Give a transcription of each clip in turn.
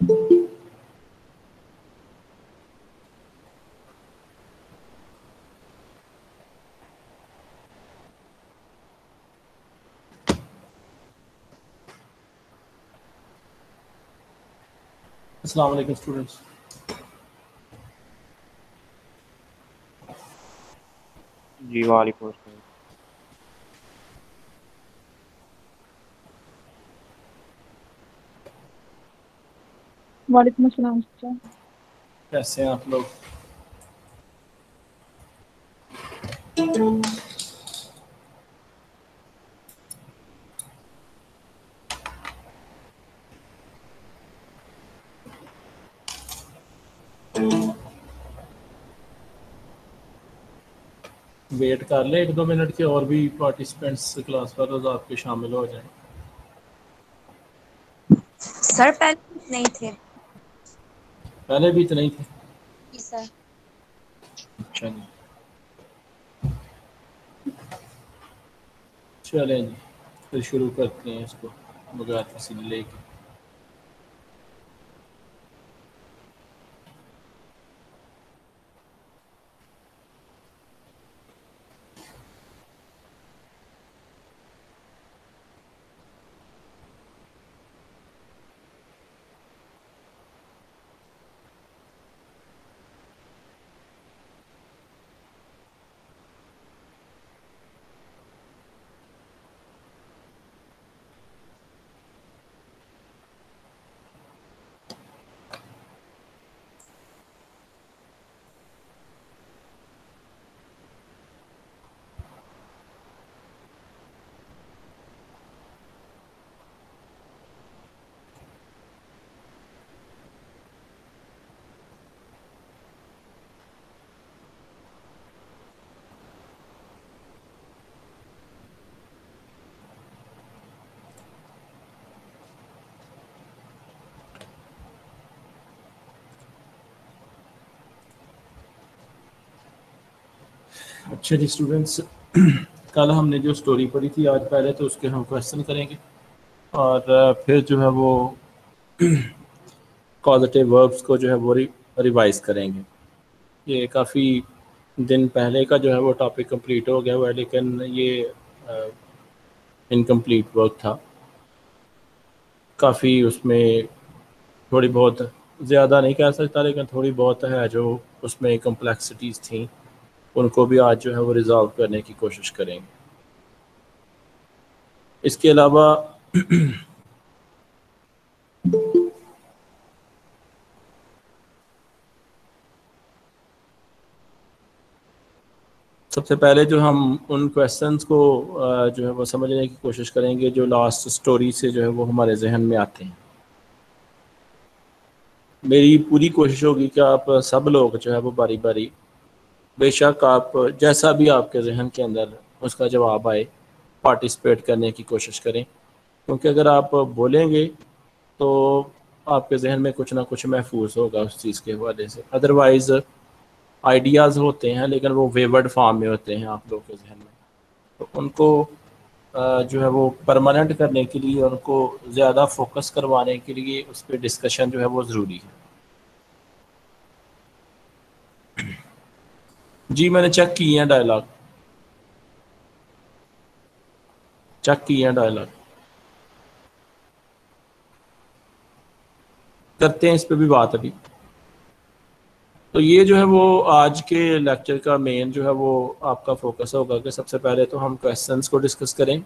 अस्सलाम वालेकुम स्टूडेंट्स। जी वालेकुम अस्सलाम। वालेकुम अस्सलाम सर। कैसे हैं आप लोग? वेट कर ले 1-2 मिनट के, और भी पार्टिसिपेंट्स क्लास पर आपके शामिल हो जाएं। सर पहले नहीं थे। पहले भी इतने ही थे। जी सर। अच्छा जी, चलें जी, फिर शुरू करते हैं इसको बगैर किसी डिले के। अच्छा जी स्टूडेंट्स, कल हमने जो स्टोरी पढ़ी थी, आज पहले तो उसके हम क्वेश्चन करेंगे और फिर जो है वो पॉजिटिव वर्ब्स को जो है वो रिवाइज करेंगे। ये काफ़ी दिन पहले का जो है वो टॉपिक कंप्लीट हो गया हुआ है, लेकिन ये इनकम्प्लीट वर्क था। काफ़ी उसमें थोड़ी बहुत, ज़्यादा नहीं कह सकता, लेकिन थोड़ी बहुत है जो उसमें कम्प्लेक्सिटीज़ थी, उनको भी आज जो है वो रिज़ॉल्व करने की कोशिश करेंगे। इसके अलावा सबसे पहले जो हम उन क्वेश्चंस को जो है वो समझने की कोशिश करेंगे जो लास्ट स्टोरी से जो है वो हमारे जहन में आते हैं। मेरी पूरी कोशिश होगी कि आप सब लोग जो है वो बारी बारी, बेशक आप जैसा भी आपके जहन के अंदर उसका जवाब आए, पार्टिसिपेट करने की कोशिश करें, क्योंकि अगर आप बोलेंगे तो आपके जहन में कुछ ना कुछ महफूज होगा उस चीज़ के हवाले से। अदरवाइज़ आइडियाज़ होते हैं लेकिन वो वेवर्ड फॉर्म में होते हैं आप लोगों के जहन में, तो उनको जो है वो परमानेंट करने के लिए, उनको ज़्यादा फोकस करवाने के लिए उस पर डिस्कशन जो है वो ज़रूरी है। जी मैंने चेक किए हैं डायलॉग, चेक किए हैं डायलॉग, करते हैं इस पर भी बात अभी। तो ये जो है वो आज के लेक्चर का मेन जो है वो आपका फोकस होगा कि सबसे पहले तो हम क्वेश्चंस को डिस्कस करें,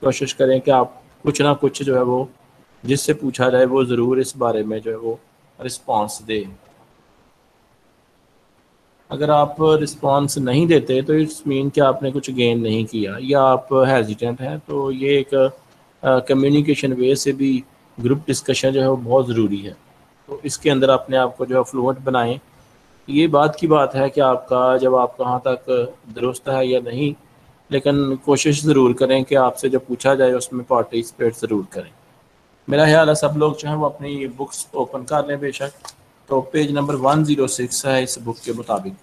कोशिश करें कि आप कुछ ना कुछ जो है वो जिससे पूछा जाए वो ज़रूर इस बारे में जो है वो रिस्पांस दें। अगर आप रिस्पांस नहीं देते तो इट्स मीन कि आपने कुछ गेन नहीं किया या आप हेजिटेंट हैं। तो ये एक कम्युनिकेशन वे से भी ग्रुप डिस्कशन जो है वो बहुत ज़रूरी है। तो इसके अंदर अपने आप को जो है फ्लुएंट बनाएं। ये बात की बात है कि आपका जवाब कहाँ तक दुरुस्त है या नहीं, लेकिन कोशिश ज़रूर करें कि आपसे जो पूछा जाए उसमें पार्टिसिपेट ज़रूर करें। मेरा ख्याल है सब लोग जो हैं वो अपनी बुक्स ओपन कर लें बेशक। तो पेज नंबर 106 है इस बुक के मुताबिक।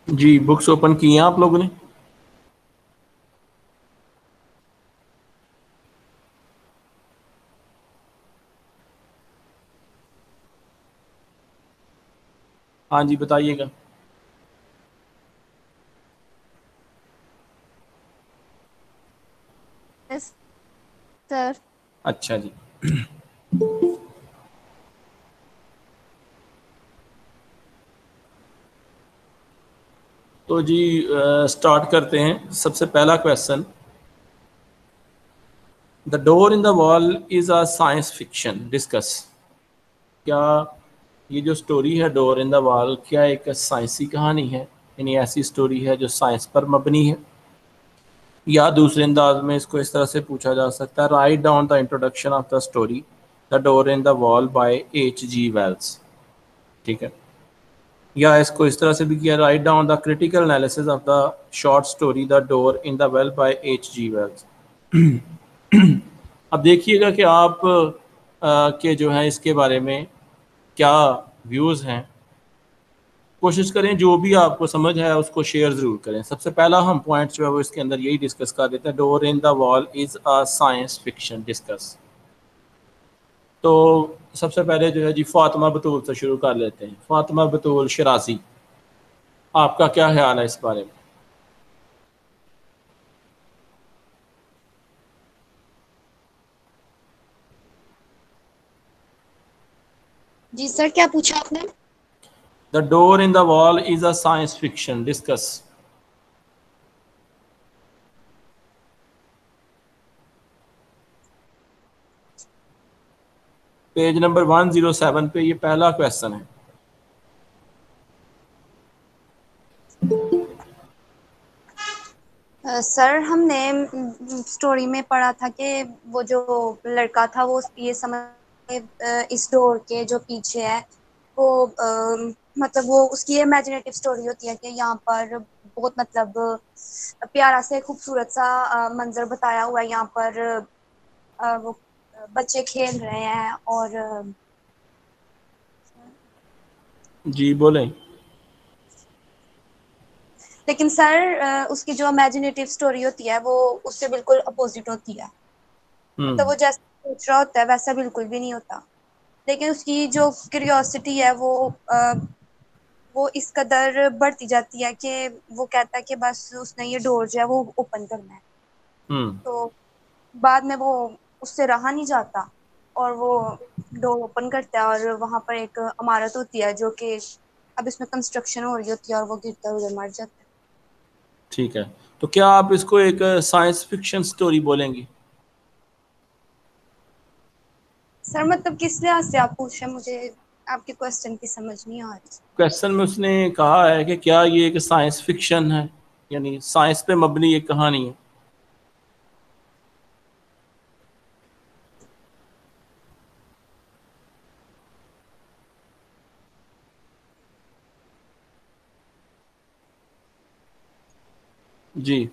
जी, बुक्स ओपन की हैं आप लोगों ने? हाँ जी, बताइएगा। Yes sir. अच्छा जी। तो जी स्टार्ट करते हैं। सबसे पहला question, the door in the wall is a science fiction, discuss. क्या ये जो स्टोरी है डोर इन द वॉल, क्या एक साइंसी कहानी है, यानी ऐसी स्टोरी है जो साइंस पर मबनी है? या दूसरे अंदाज में इसको इस तरह से पूछा जा सकता है, write down the introduction of the story the door in the wall by H.G. Wells. ठीक है। या इसको इस तरह से भी किया, write down the critical analysis of the short story the door in the well by H.G. Wells. अब देखिएगा कि आप के जो है इसके बारे में क्या व्यूज़ हैं। कोशिश करें जो भी आपको समझ है उसको शेयर ज़रूर करें। सबसे पहला हम पॉइंट जो है वो इसके अंदर यही डिस्कस कर देते हैं, door in the wall is a science fiction, discuss. तो सबसे पहले जो है जी फातिमा बतूल से शुरू कर लेते हैं। फातिमा बतूल शराजी, आपका क्या ख्याल है इस बारे में? जी सर, क्या पूछा आपने? The door in the wall is a science fiction, discuss. Page number 107 पे ये पहला क्वेश्चन है। सर, हमने स्टोरी में पढ़ा था कि वो जो लड़का था वो ये समझ इस डोर के जो पीछे है वो मतलब वो उसकी इमेजिनेटिव स्टोरी होती है कि यहाँ पर बहुत मतलब प्यारा से खूबसूरत सा मंजर बताया हुआ है। यहाँ पर वो बच्चे खेल रहे हैं और जी बोलें। लेकिन सर उसकी जो इमेजिनेटिव स्टोरी होती है वो उससे बिल्कुल अपोजिट होती है। मतलब वो जैसा सोच रहा होता है वैसा बिल्कुल भी नहीं होता। लेकिन उसकी जो क्यूरियोसिटी है वो इस कदर बढ़ती जाती है कि वो कहता है कि बस उसने ये डोर जो है वो ओपन करना है। हम्म। तो बाद में वो उससे रहा नहीं जाता और वो डोर ओपन करता है और वहां पर एक इमारत होती है जो कि अब इसमें कंस्ट्रक्शन हो रही होती है और वो गिरता हुआ मर जाता है। ठीक है, तो क्या आप इसको एक साइंस फिक्शन स्टोरी बोलेंगी? सर मतलब किस लिहाज से आप पूछ रहे हैं, मुझे आपके क्वेश्चन की समझ नहीं आ रही। क्वेश्चन में उसने कहा है कि क्या ये एक साइंस फिक्शन है, यानी साइंस पे मबनी एक कहानी है। जी।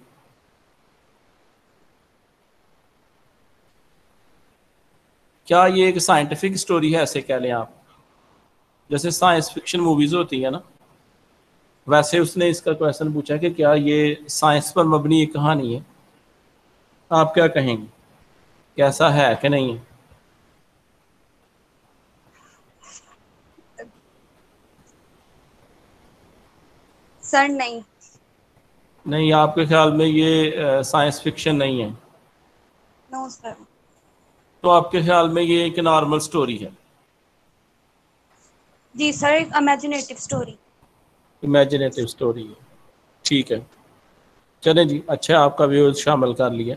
क्या ये एक साइंटिफिक स्टोरी है, ऐसे कह लें आप, जैसे साइंस फिक्शन मूवीज होती है ना, वैसे उसने इसका क्वेश्चन पूछा कि क्या ये साइंस पर मबनी एक कहानी है। आप क्या कहेंगे, कैसा है कि नहीं है? सर नहीं। नहीं, आपके ख्याल में ये साइंस फिक्शन नहीं है? No sir. तो आपके ख्याल में ये एक नॉर्मल स्टोरी है? जी सर, एक इमेजिनेटिव स्टोरी। इमेजिनेटिव स्टोरी है। ठीक है, चलें जी, अच्छा आपका व्यूज शामिल कर लिया।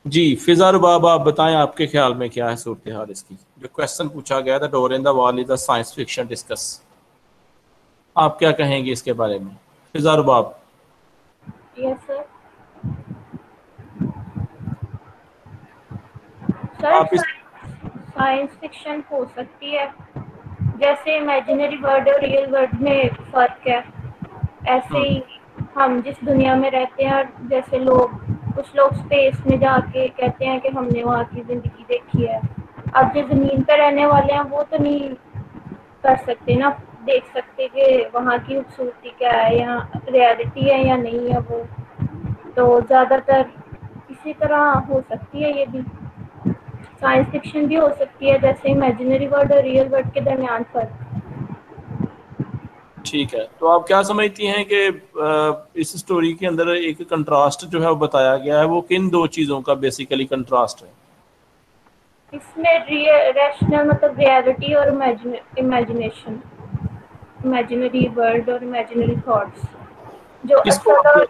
जी फिजा रुबाब, आप बताएं आपके ख्याल में क्या है सूरत हाल इसकी? जो क्वेश्चन पूछा गया था, door in the wall is a science fiction, discuss. आप क्या कहेंगे इसके बारे में, Fiza Rubab? Yes sir. Sir आप इस साइंस फिक्शन हो सकती है, जैसे इमेजिनरी वर्ल्ड और रियल वर्ल्ड में फर्क है, ऐसे हम्म, ही हम जिस दुनिया में रहते हैं और जैसे लोग कुछ लोग स्पेस में जाके कहते हैं कि हमने वहाँ की जिंदगी देखी है। अब जो जमीन पर रहने वाले हैं वो तो नहीं कर सकते ना देख सकते कि वहाँ की खूबसूरती क्या है, यहाँ रियलिटी है या नहीं है वो। तो ज़्यादातर इसी तरह हो सकती है ये भी। साइंस फिक्शन भी हो सकती है, जैसे इमेजिनरी वर्ल्ड और रियल वर्ल्ड के दरमियान फ़र्क। ठीक है, तो आप क्या समझती हैं कि इस स्टोरी के अंदर एक कंट्रास्ट जो है वो बताया गया है, वो किन दो चीज़ों का बेसिकली कंट्रास्ट है? इसमें रैशनल मतलब रियलिटी और इमेजिनेशन, इमेजिनरी वर्ल्ड और इमेजिनरी थॉट्स, जो किसको असल आप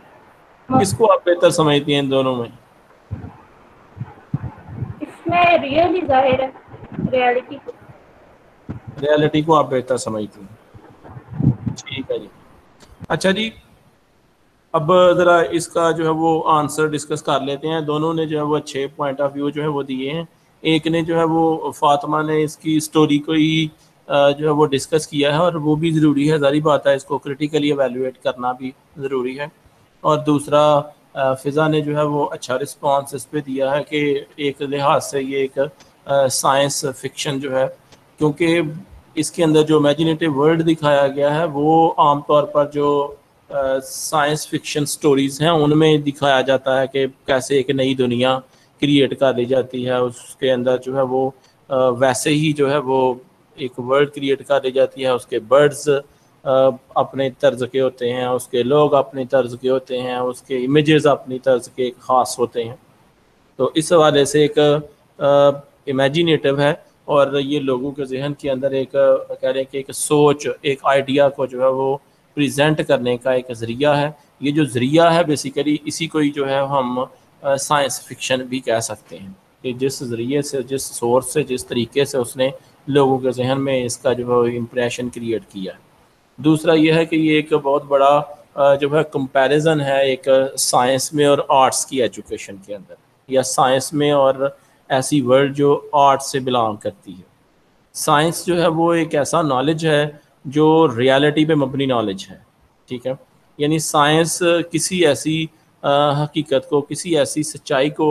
और किसको आप बेहतर समझती हैं इन दोनों में? इसमें रियल ही जाहिर है, रियलिटी। रियलिटी को आप बेहतर समझती हैं, ठीक है जी। अच्छा जी, अब ज़रा इसका जो है वो आंसर डिस्कस कर लेते हैं। दोनों ने जो है वो अच्छे पॉइंट ऑफ व्यू जो है वो दिए हैं। एक ने जो है वो फातिमा ने इसकी स्टोरी को ही जो है वो डिस्कस किया है, और वो भी ज़रूरी है, ज़ाहिर बात है, इसको क्रिटिकली एवेलुएट करना भी ज़रूरी है। और दूसरा फ़िज़ा ने जो है वो अच्छा रिस्पॉन्स इस पर दिया है कि एक लिहाज से ये एक साइंस फिक्शन जो है, क्योंकि इसके अंदर जो इमेजिनेटिव वर्ल्ड दिखाया गया है वो आमतौर पर जो साइंस फिक्शन स्टोरीज़ हैं उनमें दिखाया जाता है कि कैसे एक नई दुनिया क्रिएट कर ली जाती है, उसके अंदर जो है वो वैसे ही जो है वो एक वर्ल्ड क्रिएट कर ली जाती है, उसके बर्ड्स अपने तर्ज के होते हैं, उसके लोग अपनी तर्ज के होते हैं, उसके इमेजेस अपनी तर्ज के ख़ास होते हैं। तो इस हवाले से एक इमेजिनेटिव है, और ये लोगों के जहन के अंदर एक कह रहे हैं कि एक सोच, एक आइडिया को जो है वो प्रेजेंट करने का एक ज़रिया है। ये जो ज़रिया है बेसिकली इसी को ही जो है हम साइंस फिक्शन भी कह सकते हैं, कि जिस ज़रिए से, जिस सोर्स से, जिस तरीके से उसने लोगों के जहन में इसका जो है इम्प्रेशन क्रिएट किया है। दूसरा ये है कि ये एक बहुत बड़ा जो है कंपैरिजन है एक साइंस में और आर्ट्स की एजुकेशन के अंदर, या साइंस में और ऐसी वर्ल्ड जो आर्ट से बिलोंग करती है। साइंस जो है वो एक ऐसा नॉलेज है जो रियलिटी पे मबनी नॉलेज है, ठीक है। यानी साइंस किसी ऐसी हकीकत को, किसी ऐसी सच्चाई को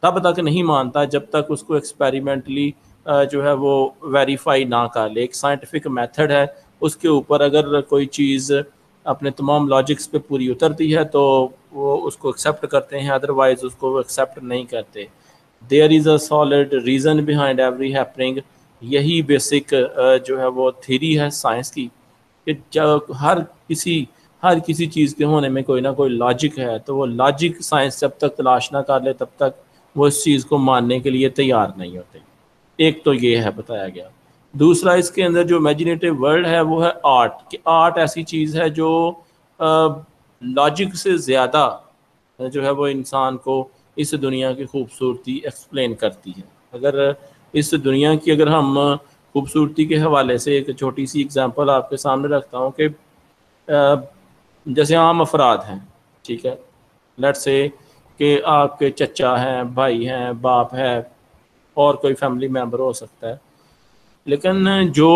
तब तक नहीं मानता जब तक उसको एक्सपेरिमेंटली जो है वो वेरीफाई ना कर ले। एक साइंटिफिक मेथड है, उसके ऊपर अगर कोई चीज़ अपने तमाम लॉजिक्स पे पूरी उतरती है तो वो उसको एक्सेप्ट करते हैं, अदरवाइज उसको एक्सेप्ट नहीं करते। There is a solid reason behind every happening. यही बेसिक जो है वो थ्योरी है साइंस की, कि जब हर किसी चीज़ के होने में कोई ना कोई लॉजिक है, तो वो लॉजिक साइंस जब तक तलाश ना कर ले तब तक वो इस चीज़ को मानने के लिए तैयार नहीं होते। एक तो ये है बताया गया। दूसरा, इसके अंदर जो इमेजिनेटिव वर्ल्ड है वो है आर्ट, कि आर्ट ऐसी चीज़ है जो लॉजिक से ज़्यादा जो है वो इंसान को इस दुनिया की खूबसूरती एक्सप्लेन करती है। अगर इस दुनिया की अगर हम खूबसूरती के हवाले से एक छोटी सी एग्जांपल आपके सामने रखता हूँ कि जैसे आम अफराद हैं, ठीक है, लेट्स से कि आपके चचा हैं, भाई हैं, बाप है, और कोई फैमिली मेम्बर हो सकता है, लेकिन जो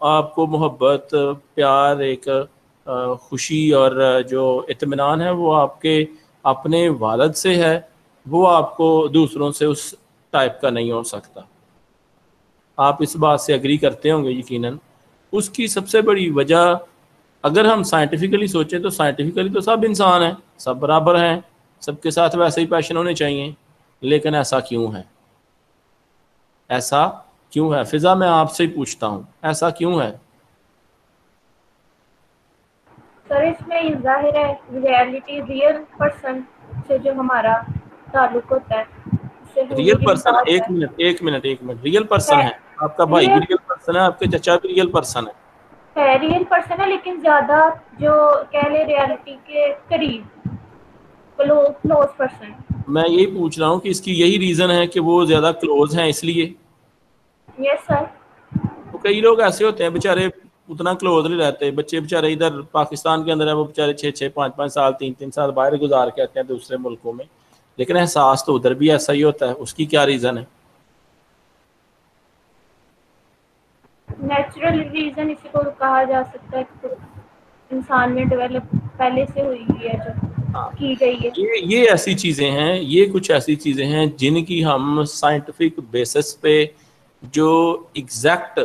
आपको मोहब्बत, प्यार, एक खुशी और जो इत्मीनान है वो आपके अपने वालिद से है, वो आपको दूसरों से उस टाइप का नहीं हो सकता। आप इस बात से एग्री करते होंगे यकीनन। उसकी सबसे बड़ी वजह, अगर हम साइंटिफिकली सोचें तो साइंटिफिकली तो सब इंसान हैं, सब बराबर हैं, सबके साथ वैसे ही पैशन होने चाहिए, लेकिन ऐसा क्यों है? ऐसा क्यों है? फिजा, मैं आपसे ही पूछता हूँ, ऐसा क्यों है? सर इसमें जाहिर है रियलिटी, रियल पर्सन से जो हमारा ताल्लुक होता है उससे रियल हमारी पर्सन, बात एक मिनट एक मिनट एक मिनट, रियल पर्सन है। है? आपका भाई भी रियल रियल पर्सन है, आपके चचा भी रियल पर्सन है? रियल पर्सन है, लेकिन ज़्यादा जो कह ले रियलिटी के करीब, क्लोज पर्सन। मैं यही पूछ रहा हूँ कि इसकी यही रीज़न है कि वो ज़्यादा क्लोज हैं इसलिए? Yes sir. तो कई लोग ऐसे होते हैं बेचारे उतना क्लोज नहीं रहते, बच्चे बेचारे इधर पाकिस्तान के अंदर है, वो बेचारे 6-6, 5-5 साल, 3-3 साल बाहर गुजार के आते हैं दूसरे मुल्कों में, लेकिन एहसास तो उधर भी ऐसा ही होता है। उसकी क्या रीज़न है? नेचुरल रीज़न इसी को कहा जा सकता है कि इंसान में डेवलप पहले से हुई है, जो हाँ, की गई है। ये ऐसी चीज़ें हैं, ये कुछ ऐसी चीज़ें हैं जिनकी हम साइंटिफिक बेसिस पे जो एग्जैक्ट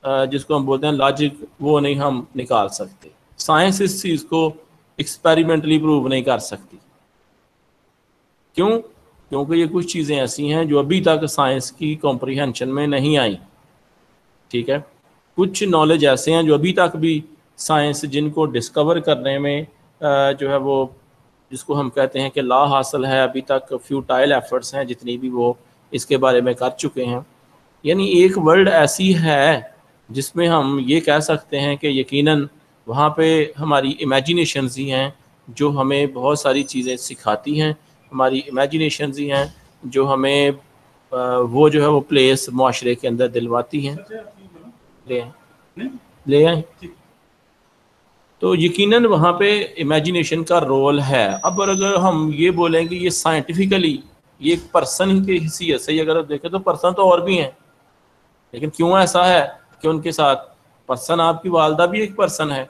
जिसको हम बोलते हैं लॉजिक, वो नहीं हम निकाल सकते। साइंस इस चीज़ को एक्सपेरिमेंटली प्रूव नहीं कर सकती। क्यों? क्योंकि ये कुछ चीज़ें ऐसी हैं जो अभी तक साइंस की कॉम्प्रिहेंशन में नहीं आई। ठीक है, कुछ नॉलेज ऐसे हैं जो अभी तक भी साइंस जिनको डिस्कवर करने में जो है वो, जिसको हम कहते हैं कि ला हासिल है, अभी तक फ्यूटाइल एफर्ट्स हैं जितनी भी वो इसके बारे में कर चुके हैं। यानी एक वर्ल्ड ऐसी है जिसमें हम ये कह सकते हैं कि यकीनन वहाँ पे हमारी इमेजिनेशंस ही हैं जो हमें बहुत सारी चीज़ें सिखाती हैं, हमारी इमेजिनेशंस ही हैं जो हमें वो जो है वो प्लेस माशरे के अंदर दिलवाती हैं। ले आए तो यकीनन वहाँ पे इमेजिनेशन का रोल है। अब अगर हम ये बोलेंगे ये साइंटिफिकली ये एक पर्सन की हैसियत से अगर देखें तो पर्सन तो और भी हैं, लेकिन क्यों ऐसा है कि उनके साथ पर्सन, आपकी वालदा भी एक पर्सन है,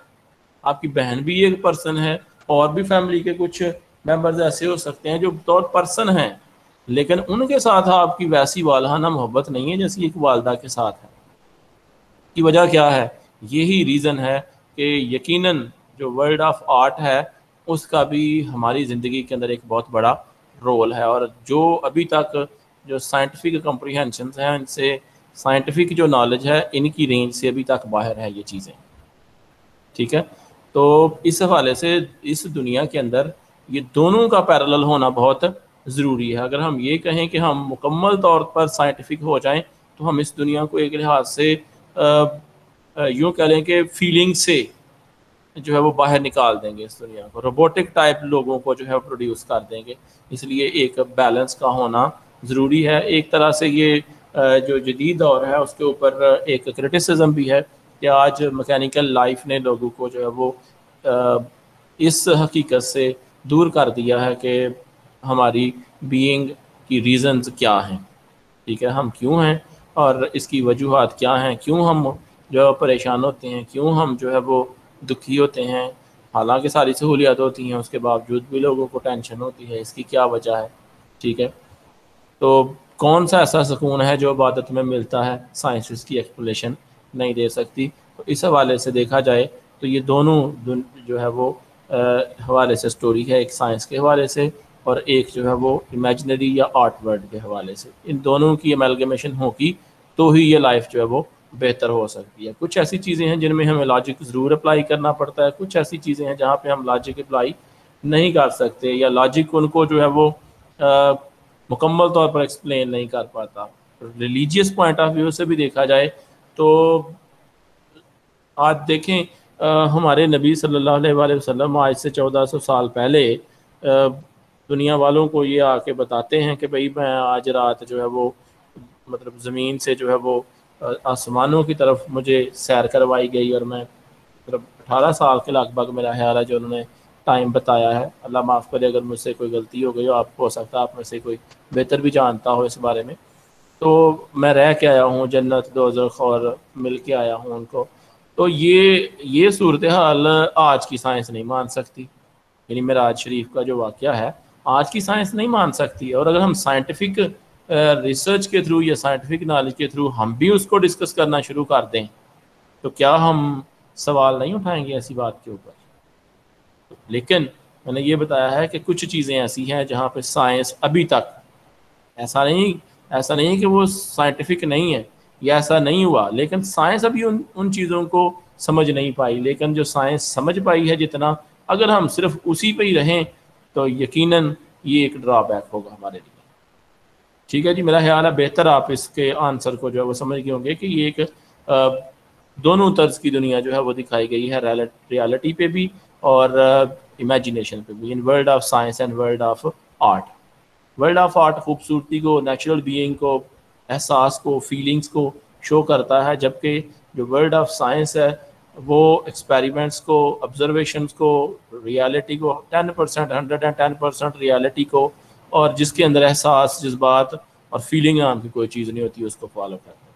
आपकी बहन भी एक पर्सन है, और भी फैमिली के कुछ मेंबर्स ऐसे हो सकते हैं जो तौर पर्सन हैं, लेकिन उनके साथ आपकी वैसी वालहाना मोहब्बत नहीं है जैसी एक वालदा के साथ है। की वजह क्या है? यही रीज़न है कि यकीनन जो वर्ल्ड ऑफ आर्ट है उसका भी हमारी ज़िंदगी के अंदर एक बहुत बड़ा रोल है, और जो अभी तक जो साइंटिफिक कॉम्प्रिहेंशन हैं, इनसे साइंटिफिक जो नॉलेज है इनकी रेंज से अभी तक बाहर है ये चीज़ें। ठीक है, तो इस हवाले से इस दुनिया के अंदर ये दोनों का पैरेलल होना बहुत ज़रूरी है। अगर हम ये कहें कि हम मुकम्मल तौर पर साइंटिफिक हो जाएं तो हम इस दुनिया को एक लिहाज से यूँ कह लें कि फीलिंग से जो है वो बाहर निकाल देंगे, इस दुनिया को रोबोटिक टाइप लोगों को जो है प्रोड्यूस कर देंगे। इसलिए एक बैलेंस का होना ज़रूरी है। एक तरह से ये जो जदीद दौर है उसके ऊपर एक क्रिटिसिज्म भी है कि आज मैकेनिकल लाइफ ने लोगों को जो है वो इस हकीकत से दूर कर दिया है कि हमारी बीइंग की रीज़न्स क्या हैं। ठीक है, हम क्यों हैं और इसकी वजूहात क्या हैं, क्यों हम जो परेशान होते हैं, क्यों हम जो है वो दुखी होते हैं, हालांकि सारी सहूलियात होती हैं उसके बावजूद भी लोगों को टेंशन होती है, इसकी क्या वजह है। ठीक है, तो कौन सा ऐसा सुकून है जो इबादत में मिलता है, साइंस इसकी एक्सप्लेनेशन नहीं दे सकती। तो इस हवाले से देखा जाए तो ये दोनों जो है वो हवाले से स्टोरी है, एक साइंस के हवाले से और एक जो है वो इमेजिनरी या आर्ट वर्ल्ड के हवाले से। इन दोनों की अमेलगमेशन होगी तो ही ये लाइफ जो है वो बेहतर हो सकती है। कुछ ऐसी चीज़ें हैं जिनमें हमें लॉजिक ज़रूर अप्लाई करना पड़ता है, कुछ ऐसी चीज़ें हैं जहाँ पे हम लॉजिक अप्लाई नहीं कर सकते या लॉजिक उनको जो है वो मुकम्मल तौर पर एक्सप्लेन नहीं कर पाता। रिलीजियस पॉइंट ऑफ व्यू से भी देखा जाए तो आज देखें हमारे नबी सल्लल्लाहु अलैहि वसल्लम आज से 1400 साल पहले दुनिया वालों को ये आके बताते हैं कि भाई मैं आज रात जो है वो मतलब ज़मीन से जो है वो आसमानों की तरफ मुझे सैर करवाई गई और मैं मतलब 18 साल के लगभग मेरा ख्याल है जो उन्होंने टाइम बताया है। अल्लाह माफ़ करे अगर मुझसे कोई गलती हो गई हो, आपको हो सकता है आप में से कोई बेहतर भी जानता हो इस बारे में। तो मैं रह के आया हूँ जन्नत दोज़ख और मिल के आया हूँ उनको। तो ये सूरत हाल आज की साइंस नहीं मान सकती, यानी मेराज शरीफ का जो वाक़या है आज की साइंस नहीं मान सकती। और अगर हम साइंटिफिक रिसर्च के थ्रू या साइंटिफिक नॉलेज के थ्रू हम भी उसको डिस्कस करना शुरू कर दें तो क्या हम सवाल नहीं उठाएंगे ऐसी बात के ऊपर। लेकिन मैंने ये बताया है कि कुछ चीज़ें ऐसी हैं जहाँ पे साइंस अभी तक ऐसा नहीं कि वो साइंटिफिक नहीं है या ऐसा नहीं हुआ, लेकिन साइंस अभी उन चीज़ों को समझ नहीं पाई। लेकिन जो साइंस समझ पाई है जितना, अगर हम सिर्फ उसी पे ही रहें तो यकीनन ये एक ड्रॉबैक होगा हमारे लिए। ठीक है जी, मेरा ख्याल है बेहतर आप इसके आंसर को जो है वो समझ गए होंगे कि ये एक दोनों तर्ज की दुनिया जो है वो दिखाई गई है, रियलिटी पे भी और इमेजिनेशन पे भी, in world of science and world of art. World of art खूबसूरती को, नेचुरल बीइंग को, एहसास को, फीलिंग्स को शो करता है, जबकि जो वर्ल्ड ऑफ साइंस है वो एक्सपेरिमेंट्स को, ऑब्जर्वेशंस को, रियलिटी को 10% 110% रियलिटी को, और जिसके अंदर एहसास, जज्बात और फीलिंग नाम की कोई चीज़ नहीं होती उसको फॉलो करते हैं।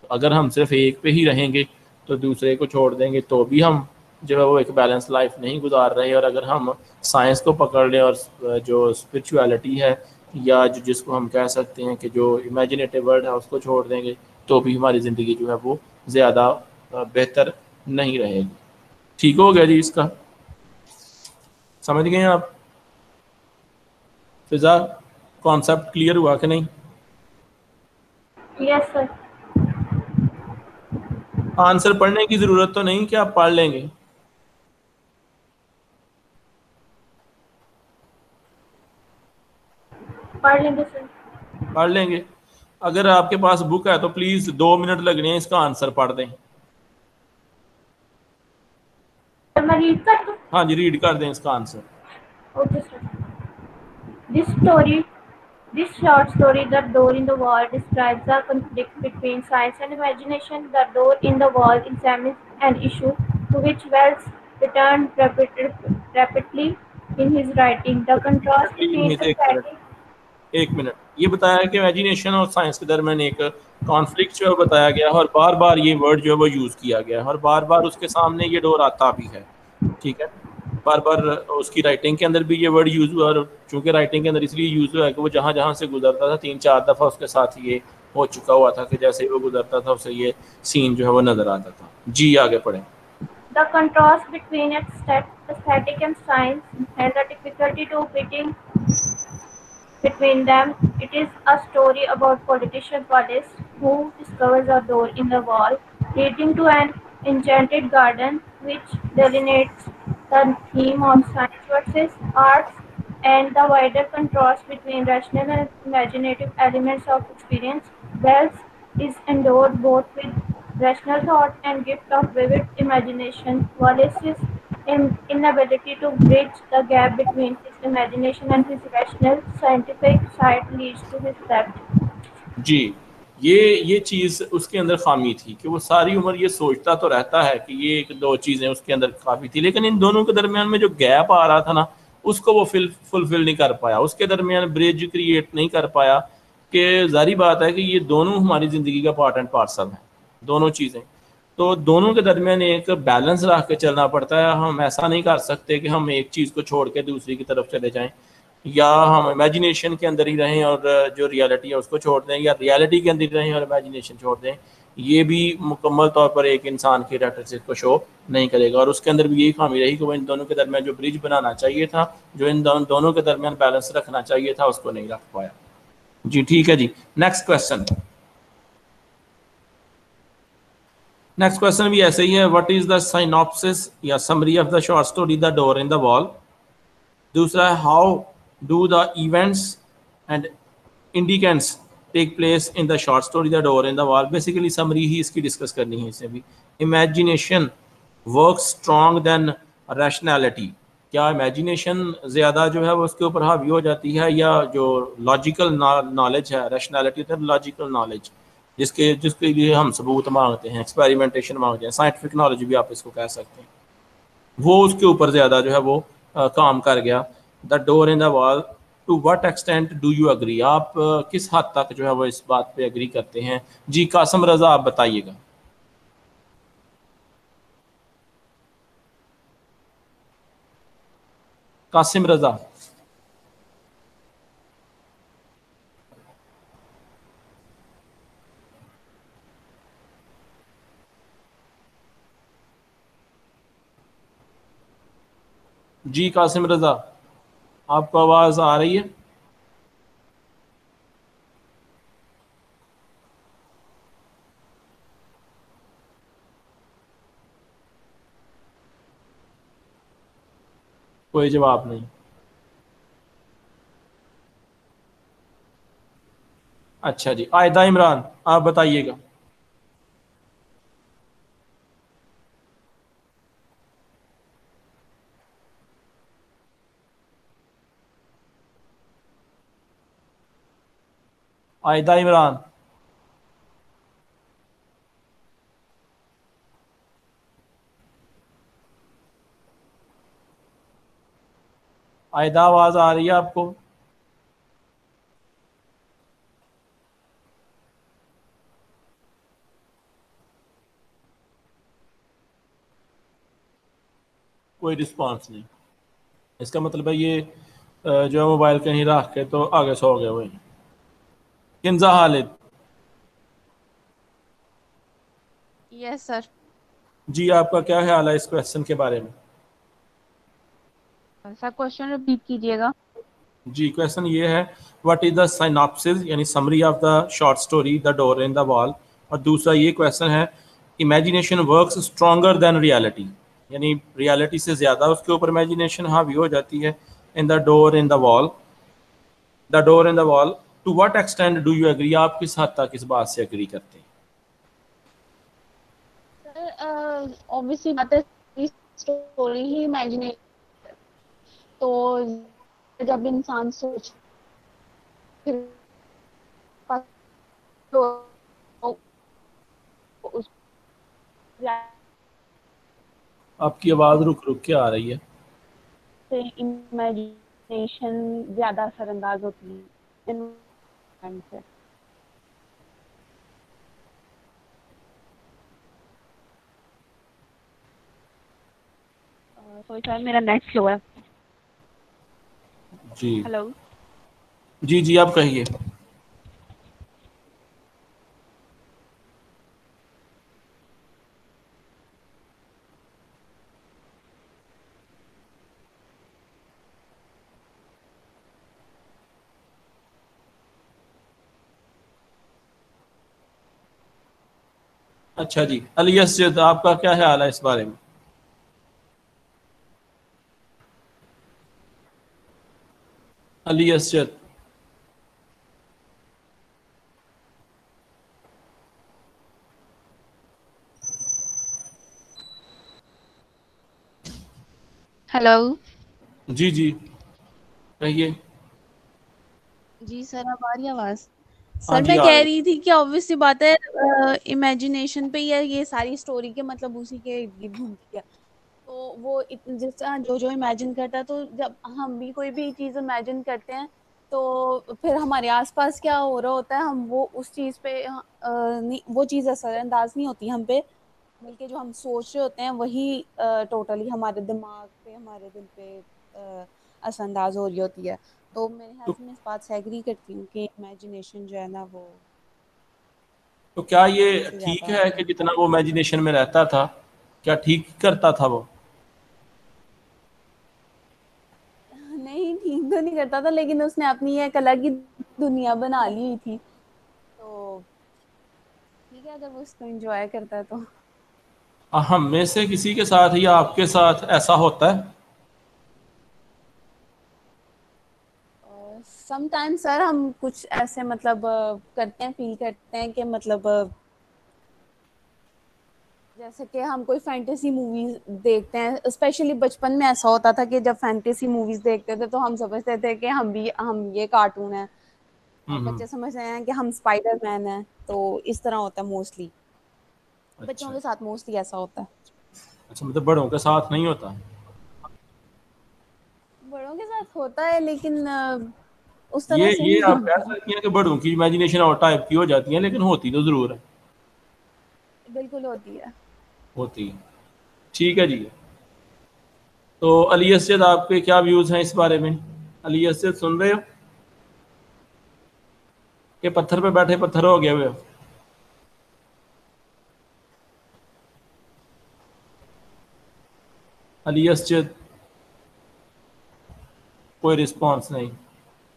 तो अगर हम सिर्फ एक पे ही रहेंगे तो दूसरे को छोड़ देंगे तो भी हम जो है वो एक बैलेंस लाइफ नहीं गुजार रहे। और अगर हम साइंस को पकड़ लें और जो स्पिरिचुअलिटी है या जिसको हम कह सकते हैं कि जो इमेजिनेटिव वर्ल्ड है उसको छोड़ देंगे तो भी हमारी ज़िंदगी जो है वो ज़्यादा बेहतर नहीं रहेगी। ठीक हो गया जी, इसका समझ गए आप? फिजा, कॉन्सेप्ट क्लियर हुआ कि नहीं? Yes sir. आंसर पढ़ने की ज़रूरत तो नहीं कि आप पढ़ लेंगे। पढ़ लेंगे सर। पढ़ लेंगे। अगर आपके पास बुक है तो प्लीज़ 2 मिनट लगने हैं, इसका आंसर पढ़ दें। सर मैं रीड कर दूँ? हाँ जी, रीड कर दें इसका answer. Okay sir. This story, this short story, The Door in the Wall, describes the conflict between science and imagination. The door in the wall examines an issue to which Wells returned rapidly in his writing. The contrast between society. एक minute, ये बताया कि imagination और science के दरमियान एक conflict जो है बताया गया, और बार बार ये वर्ड जो है वो यूज़ किया गया, और बार बार उसके सामने ये डोर आता भी है। ठीक है, बार बार उसकी राइटिंग के अंदर भी ये वर्ड यूज़ हुआ, और चूंकि राइटिंग के अंदर इसलिए यूज़ हुआ है कि वो जहाँ जहाँ से गुजरता था 3-4 दफ़ा उसके साथ ये हो चुका हुआ था कि जैसे ही वो गुजरता था उसे ये सीन जो है वो नज़र आता था। जी आगे पढ़ें। The contrast between aesthetic and science and the difficulty to fitting between them. It is a story about politician Wallace who discovers a door in the wall leading to an enchanted garden, which delineates the theme of science versus arts and the wider contrast between rational and imaginative elements of experience. Wells is endowed both with rational thought and gift of vivid imagination. Wallace's inability to bridge the gap between his imagination and his rational scientific side leads to his theft. जी, ये चीज़ उसके अंदर खामी थी कि वो सारी उम्र ये सोचता तो रहता है कि ये एक दो चीज़ें उसके अंदर काफ़ी थी, लेकिन इन दोनों के दरमियान में जो गैप आ रहा था ना, उसको वो फुलफिल नहीं कर पाया, उसके दरमियान ब्रिज क्रिएट नहीं कर पाया। कि जारी बात है कि ये दोनों हमारी ज़िंदगी का पार्ट एंड पार्सल हैं, दोनों चीज़ें। तो दोनों के दरमियान एक बैलेंस रख के चलना पड़ता है। हम ऐसा नहीं कर सकते कि हम एक चीज़ को छोड़ के दूसरी की तरफ चले जाएं, या हम इमेजिनेशन के अंदर ही रहें और जो रियलिटी है उसको छोड़ दें, या रियलिटी के अंदर ही रहें और इमेजिनेशन छोड़ दें। ये भी मुकम्मल तौर पर एक इंसान के कैरेक्टरिस्टिक को शो नहीं करेगा, और उसके अंदर भी यही खामी रही कि वो इन दोनों के दरमियान जो ब्रिज बनाना चाहिए था, जो इन दोनों के दरमियान बैलेंस रखना चाहिए था, उसको नहीं रख पाया। जी ठीक है जी, नेक्स्ट क्वेश्चन। नेक्स्ट क्वेश्चन भी ऐसे ही है। व्हाट इज द साइनॉप्सिस या summary of the short story the door in the wall. दूसरा है how do the events and incidents take place in the short story the door in the wall. Basically summary ही इसकी discuss करनी है। इसमें भी imagination work strong than rationality. क्या imagination ज़्यादा जो है वो उसके ऊपर हावी हो जाती है, या जो लॉजिकल नॉलेज है, रैशनैलिटी है लॉजिकल नॉलेज, जिसके लिए हम सबूत मांगते हैं, एक्सपेरिमेंटेशन मांगते हैं, साइंटिफिक नॉलेज भी आप इसको कह सकते हैं, वो उसके ऊपर ज़्यादा जो है वो काम कर गया। The door in the wall, to what extent do you agree. आप किस हद तक जो है वो इस बात पे एग्री करते हैं। जी कासिम रजा, आप बताइएगा। कासिम रजा। जी कासिम रजा, आपको आवाज़ आ रही है? कोई जवाब नहीं। अच्छा जी, आयदा इमरान, आप बताइएगा। आयदा इमरान। आयदा, आवाज़ आ रही है आपको? कोई रिस्पांस नहीं। इसका मतलब है ये जो है मोबाइल कहीं रख के तो आगे सो गए हुए हैं। किंजा हालिद। Yes sir. जी, आपका क्या ख्याल है इस क्वेश्चन के बारे में? सर क्वेश्चन रिपीट कीजिएगा। जी, क्वेश्चन ये है, व्हाट इज द सिनॉप्सिस यानी summary of the short story the door in the wall. और दूसरा ये क्वेश्चन है, imagination works stronger than reality, यानी रियलिटी से ज़्यादा उसके ऊपर इमेजिनेशन हावी हो जाती है। In the door in the wall, the door in the wall, to what extent do you agree, आप किस हद तक इस बात से एग्री करते हैं? सर ऑब्वियसली बात है, स्टोरी ही इमेजिनेशन, तो जब इंसान सोच फिर तो उस आपकी आवाज़ रुक रुक के आ रही है। से इमेजिनेशन ज्यादा असरअंदाज होती है इन से। सॉरी सर, मेरा नेट स्लो है। जी हेलो। जी जी, आप कहिए। अच्छा जी, अली असजद, आपका क्या ख्याल है इस बारे में? अली असजद। हेलो। जी जी, कहिए। जी सर, अब आ रही आवाज? हाँ सर जी, मैं आ कह रही। रही थी कि ऑब्वियसली बात है, इमेजिनेशन पे ही है ये सारी स्टोरी के, मतलब उसी के इर्द गिर्द घूमती है। तो वो जिस तरह जो जो इमेजिन करता है, तो जब हम भी कोई भी चीज इमेजिन करते हैं तो फिर हमारे आसपास क्या हो रहा होता है, हम वो उस चीज पे नहीं, वो चीज असरअंदाज नहीं होती हम पे, बल्कि जो हम सोच रहे होते हैं वही टोटली हमारे दिमाग पे, हमारे दिल पे असरअंदाज हो रही होती है। तो मेरे ख्याल तो, से मैं इस बात से एग्री करती हूँ कि इमेजिनेशन जो है ना वो तो क्या ये रियलिटी से ठीक ज्यादा है कि जितना वो इमेजिनेशन में रहता था, क्या ठीक करता था वो? नहीं, ठीक तो नहीं करता था, लेकिन उसने अपनी एक अलग ही दुनिया बना ली हुई थी, तो ठीक है अगर वो इसको एंजॉय करता है तो। हम में से किसी के साथ या आपके साथ ऐसा होता है? समटाइम्स सर हम कुछ ऐसे मतलब करते हैं, फील करते हैं कि मतलब जैसे कि हम कोई फैंटेसी मूवीज देखते हैं, स्पेशली बचपन में ऐसा होता था कि जब फैंटेसी मूवीज देखते थे तो हम समझते थे कि हम ये कार्टून है, और हम्म। बच्चे समझ रहे हैं कि हम स्पाइडर मैन है, तो इस तरह होता है मोस्टली, बच्चों अच्छा के साथ मोस्टली ऐसा होता है। अच्छा, मतलब बड़ों के साथ नहीं होता? बड़ों के साथ होता है लेकिन उस तरह से ये नहीं आप कह होता। सकती हैं कि बड़ों की इमेजिनेशन और टाइप की हो जाती है, लेकिन होती तो जरूर है। बिल्कुल होती है। होती है। ठीक है जी। तो अली असजद, आपके क्या व्यूज हैं इस बारे में? अली असजद, सुन रहे हो कि पत्थर पे बैठे पत्थर हो गए हुए हो? अली असजद, कोई रिस्पांस नहीं।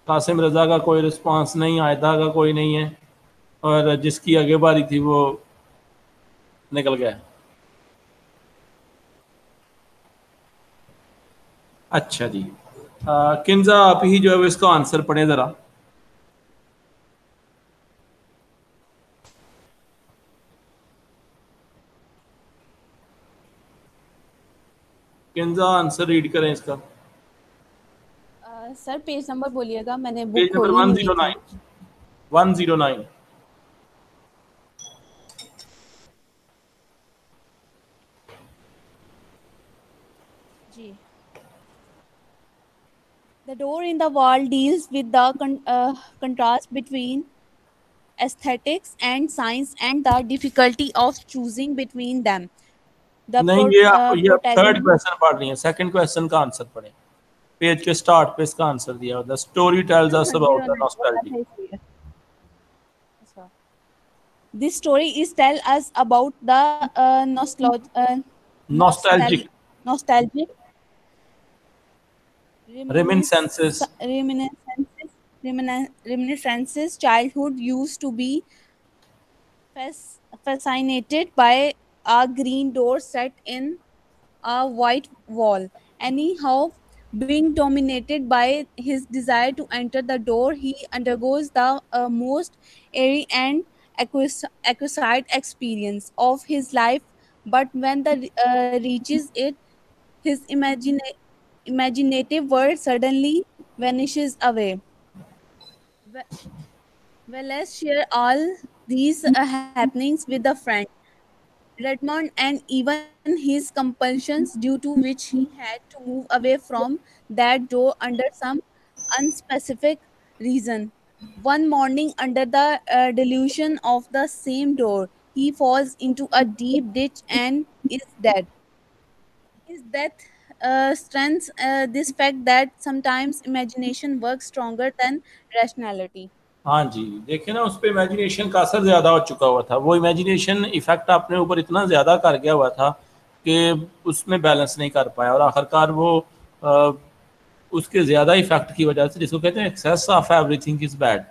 कासिम रजा का कोई रिस्पांस नहीं, आयदा का कोई नहीं है, और जिसकी आगे बारी थी वो निकल गया। अच्छा जी। किंजा, आप ही जो है वो इसका आंसर पढ़े जरा। किंजा, आंसर रीड करें इसका। सर पेज नंबर बोलिएगा, मैंने बुक पेज नंबर खोली हुई थी। 109। 109। जी। The door in the wall deals with the contrast between aesthetics and science and the difficulty of choosing between them. The नहीं, ये आप थर्ड protagonist. क्वेश्चन पढ़ रही हैं, सेकंड क्वेश्चन का आंसर पढ़ें। पेज के स्टार्ट पे इसका आंसर दिया हुआ, the story tells sir us about the 109 बोला नॉस्टैल्जिया। था इसलिए। अच्छा। This story is tell us about the Nostalgic nostalgic reminiscences. reminiscences childhood used to be fascinated by a green door set in a white wall. Anyhow, being dominated by his desire to enter the door, he undergoes the most airy and acquisite experience of his life. But when the reaches it, his imaginative world suddenly vanishes away. Well, well, let's share all these happenings with a friend. Redmond and even his compulsions due to which he had to move away from that door under some unspecific reason. One morning, under the delusion of the same door, he falls into a deep ditch and is dead. His death strengthens this fact that sometimes imagination works stronger than rationality. हाँ जी, देखिए ना, उस पे imagination का असर ज़्यादा हो चुका हुआ था। वो इमेजिनेशन इफ़ेक्ट अपने ऊपर इतना ज़्यादा कर गया हुआ था कि उसमें बैलेंस नहीं कर पाया, और आखिरकार वो उसके ज़्यादा इफ़ेक्ट की वजह से, जिसको कहते हैं excess of everything is bad,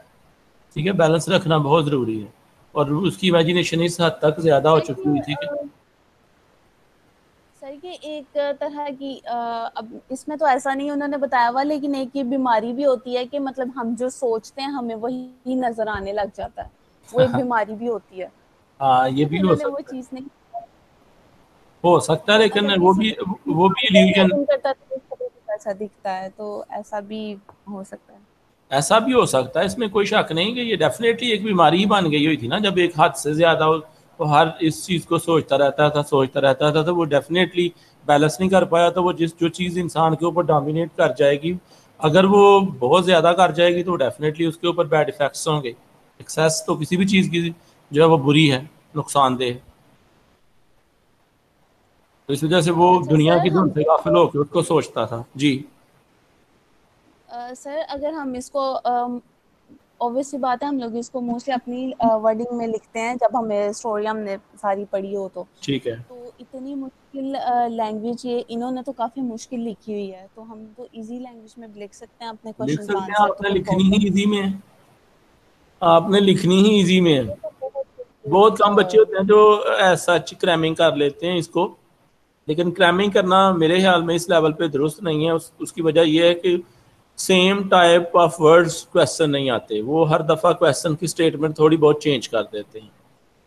ठीक है, बैलेंस रखना बहुत ज़रूरी है। और उसकी इमेजिनेशन इस हद तक ज़्यादा हो चुकी हुई थी कि सर ये एक तरह की अब इसमें तो ऐसा नहीं उन्होंने बताया हुआ, लेकिन एक ये बीमारी भी होती है कि मतलब हम जो सोचते हैं हमें वही नजर आने लग जाता है, वो एक बीमारी भी होती है। हाँ, ये भी हो उन्होंने वो सकता है, चीज नहीं, हो सकता है, लेकिन अगर वो किसी भी इल्यूजन, करता है तो उसको भी ऐसा दिखता है, तो ऐसा भी हो सकता है। ऐसा भी हो सकता है, इसमें कोई शक नहीं कि ये डेफिनेटली एक बीमारी ही बन गई हुई थी ना। जब एक हद से ज़्यादा वो हर इस चीज़ को सोचता रहता था तो वो डेफिनेटली बैलेंस नहीं कर पाया। तो वो जो चीज़ इंसान के ऊपर डोमिनेट कर जाएगी, अगर वो बहुत ज़्यादा कर जाएगी तो डेफिनेटली उसके ऊपर बैड इफ़ेक्ट्स होंगे। एक्सेस तो किसी भी चीज़ की जो है वो बुरी है, नुकसानदेह। तो इस वजह से वो अच्छा दुनिया सर, की धुन से गाफिल होकर उसको सोचता था। जी सर अगर हम इसको ऑब्वियसली बात है, हम लोग इसको मोस्टली अपनी वर्डिंग में लिखते हैं जब हमें स्टोरी हमने सारी पढ़ी हो ठीक है। तो इतनी मुश्किल लैंग्वेज ये इन्होंने तो काफी मुश्किल लिखी हुई है, तो हम तो इजी लैंग्वेज में लिख सकते हैं अपने लिख क्वेश्चन का सकते हैं, आंसर। तो आपने कोई लिखनी प्रॉब्लम ही इजी में है, आपने लिखनी ही इजी में है। बहुत कम बच्चे होते हैं जो ऐसा क्रैमिंग कर लेते हैं इसको, लेकिन क्रैमिंग करना मेरे ख्याल में इस लेवल पे दुरुस्त नहीं है। उसकी वजह यह है कि same type of words question नहीं आते, वो हर दफ़ा क्वेश्चन की स्टेटमेंट थोड़ी बहुत चेंज कर देते हैं,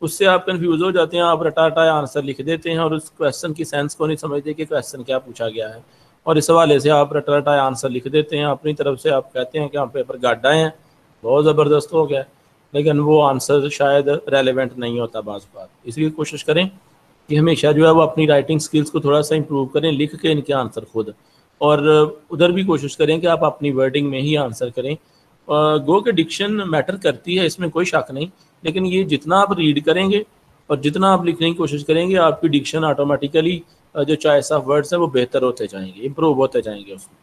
उससे आप कंफ्यूज हो जाते हैं, आप रटा रटा आंसर लिख देते हैं और उस क्वेश्चन की सेंस को नहीं समझते कि क्वेश्चन क्या पूछा गया है, और इस हवाले से आप रटा रटा आंसर लिख देते हैं अपनी तरफ से। आप कहते हैं कि हम पेपर गाढ़ा हैं, बहुत ज़बरदस्त हो गया, लेकिन वो आंसर शायद रेलेवेंट नहीं होता बाज़ बात। इसलिए कोशिश करें कि हमेशा जो है वो अपनी राइटिंग स्किल्स को थोड़ा सा इम्प्रूव करें, लिख के इनके आंसर खुद, और उधर भी कोशिश करें कि आप अपनी वर्डिंग में ही आंसर करें। गो के डिक्शन मैटर करती है, इसमें कोई शक नहीं, लेकिन ये जितना आप रीड करेंगे और जितना आप लिखने की कोशिश करेंगे, आपकी डिक्शन ऑटोमेटिकली जो चॉइस ऑफ वर्ड्स है वो बेहतर होते जाएंगे, इम्प्रूव होते जाएंगे उसमें।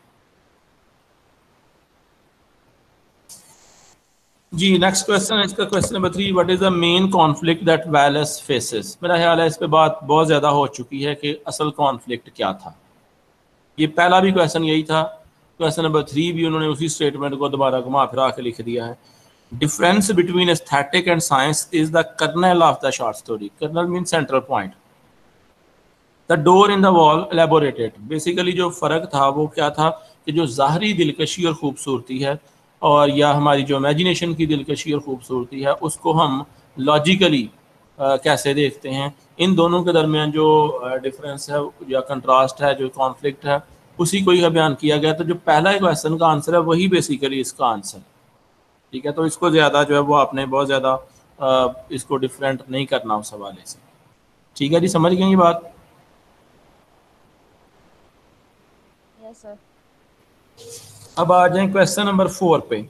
जी नेक्स्ट क्वेश्चन है इसका, question number 3, what is the main conflict that Wallace faces. मेरा ख्याल है इस पे बात बहुत ज़्यादा हो चुकी है कि असल कॉन्फ्लिक्ट क्या था। ये पहला भी क्वेश्चन यही था, क्वेश्चन नंबर 3 भी उन्होंने उसी स्टेटमेंट को दोबारा घुमा फिरा के लिख दिया है। Difference between aesthetic and science is the kernel of the short story. Kernel mean central point. The door in the wall elaborated. Basically जो फ़र्क था वो क्या था कि जो ज़ाहरी दिलकशी और ख़ूबसूरती है, और या हमारी जो इमेजिनेशन की दिलकशी और ख़ूबसूरती है, उसको हम लॉजिकली कैसे देखते हैं, इन दोनों के दरमियान जो डिफरेंस है या कंट्रास्ट है, जो कॉन्फ्लिक्ट है, उसी को ही बयान किया गया। तो जो पहला क्वेश्चन का आंसर है वही बेसिकली इसका आंसर, ठीक है। तो इसको ज़्यादा जो है वो आपने बहुत ज़्यादा इसको डिफरेंट नहीं करना उस हवाले से, ठीक है जी, समझ गए ये बात। Yes sir. अब आ जाए क्वेश्चन नंबर 4 पे।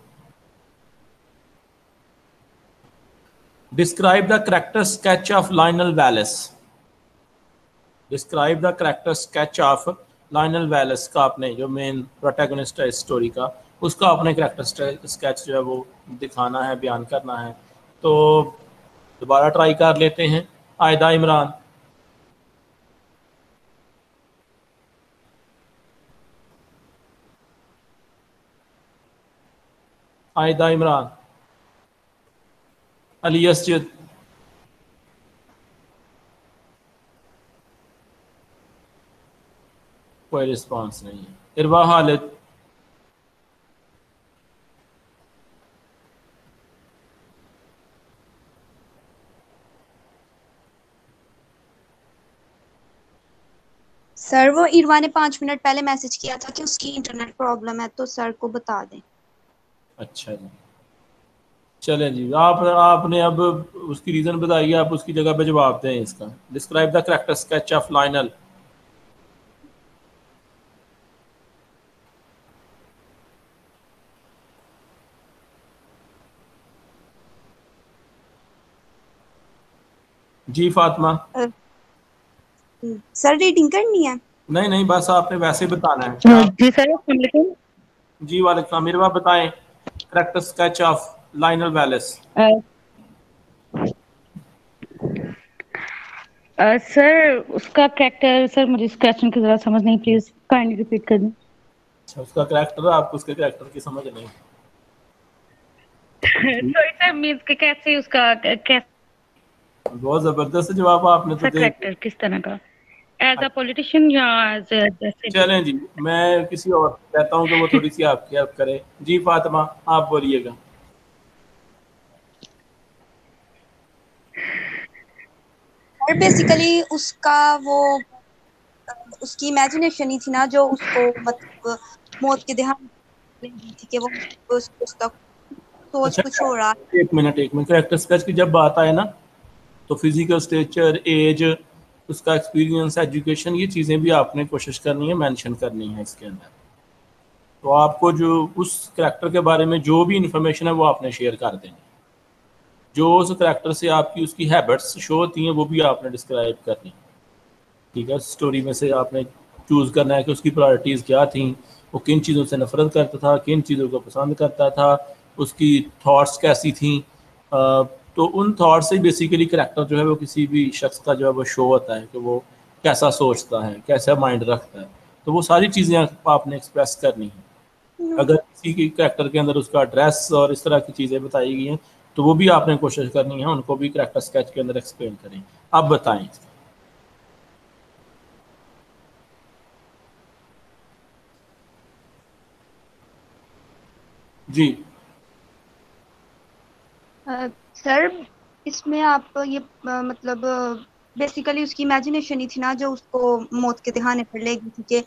Describe the character sketch of Lionel Wallace. Describe the character sketch of Lionel Wallace का आपने, जो मेन प्रोटैगनिस्ट है इस स्टोरी का, उसका अपने करेक्टर स्केच जो है वो दिखाना है, बयान करना है। तो दोबारा ट्राई कर लेते हैं। आयदा इमरान। आयदा इमरान। अली असजद। कोई रिस्पांस नहीं है। इरवा खालिद। सर वो इरवा ने 5 मिनट पहले मैसेज किया था कि उसकी इंटरनेट प्रॉब्लम है, तो सर को बता दें। अच्छा जी, चलें जी। आपने अब उसकी रीज़न बताइए, आप उसकी जगह पे जवाब दें इसका। Describe the character sketch of Lionel. जी फातिमा। सर रीडिंग करनी है? नहीं नहीं, बस आपने वैसे बताना है आप। जी सर, अस्सलाम वालेकुम। जी वालेकुम। मेरे बाप बताएं character sketch of Lionel Wallace. Sir उसका कैरेक्टर, सर मुझे इस क्वेश्चन की जरा समझ नहीं, प्लीज काइंडली रिपीट कर दें। अच्छा, उसका करैक्टर, आपको उसके करैक्टर की समझ नहीं। सॉरी सर, मींस के कैसे उसका कैसा बहुत जबरदस्त जवाब आपने तो दे दिया। कैरेक्टर, किस तरह का, एज अ पॉलिटिशियन या एज जैसे। चलें जी, मैं किसी और को कहता हूँ कि वो थोड़ी सी आपकी हेल्प करे। जी फातिमा, आप बोलिएगा। और बेसिकली उसका वो उसकी इमेजिनेशन ही थी ना जो उसको मतलब मौत के देहांत ले गई थी, कि वो उसका सोच अच्छा, कुछ हो रहा। एक मिनट करैक्टर स्केच की जब बात आए ना, तो फिजिकल स्टेचर, एज, उसका एक्सपीरियंस, एजुकेशन, ये चीज़ें भी आपने कोशिश करनी है, मेंशन करनी है इसके अंदर। तो आपको जो उस करैक्टर के बारे में जो भी इंफॉर्मेशन है वो आपने शेयर कर देनी। जो उस करैक्टर से आपकी उसकी हैबिट्स शो होती हैं वो भी आपने डिस्क्राइब करनी। ठीक है, स्टोरी में से आपने चूज़ करना है कि उसकी प्रायोरिटीज़ क्या थी, वो किन चीज़ों से नफरत करता था, किन चीज़ों को पसंद करता था, उसकी थॉट्स कैसी थी। तो उन थॉट्स से बेसिकली करैक्टर जो है वो किसी भी शख्स का जो है वो शो होता है कि वो कैसा सोचता है, कैसा माइंड रखता है। तो वो सारी चीज़ें आपने एक्सप्रेस करनी है। अगर किसी की करैक्टर के अंदर उसका ड्रेस और इस तरह की चीज़ें बताई गई हैं तो वो भी आपने कोशिश करनी है उनको भी करैक्टर स्केच के अंदर एक्सप्लेन करें। आप बताएं। जी। सर इसमें आप ये मतलब बेसिकली उसकी इमेजिनेशन ही थी ना जो उसको मौत के दिहाने पर ले गई थी, कि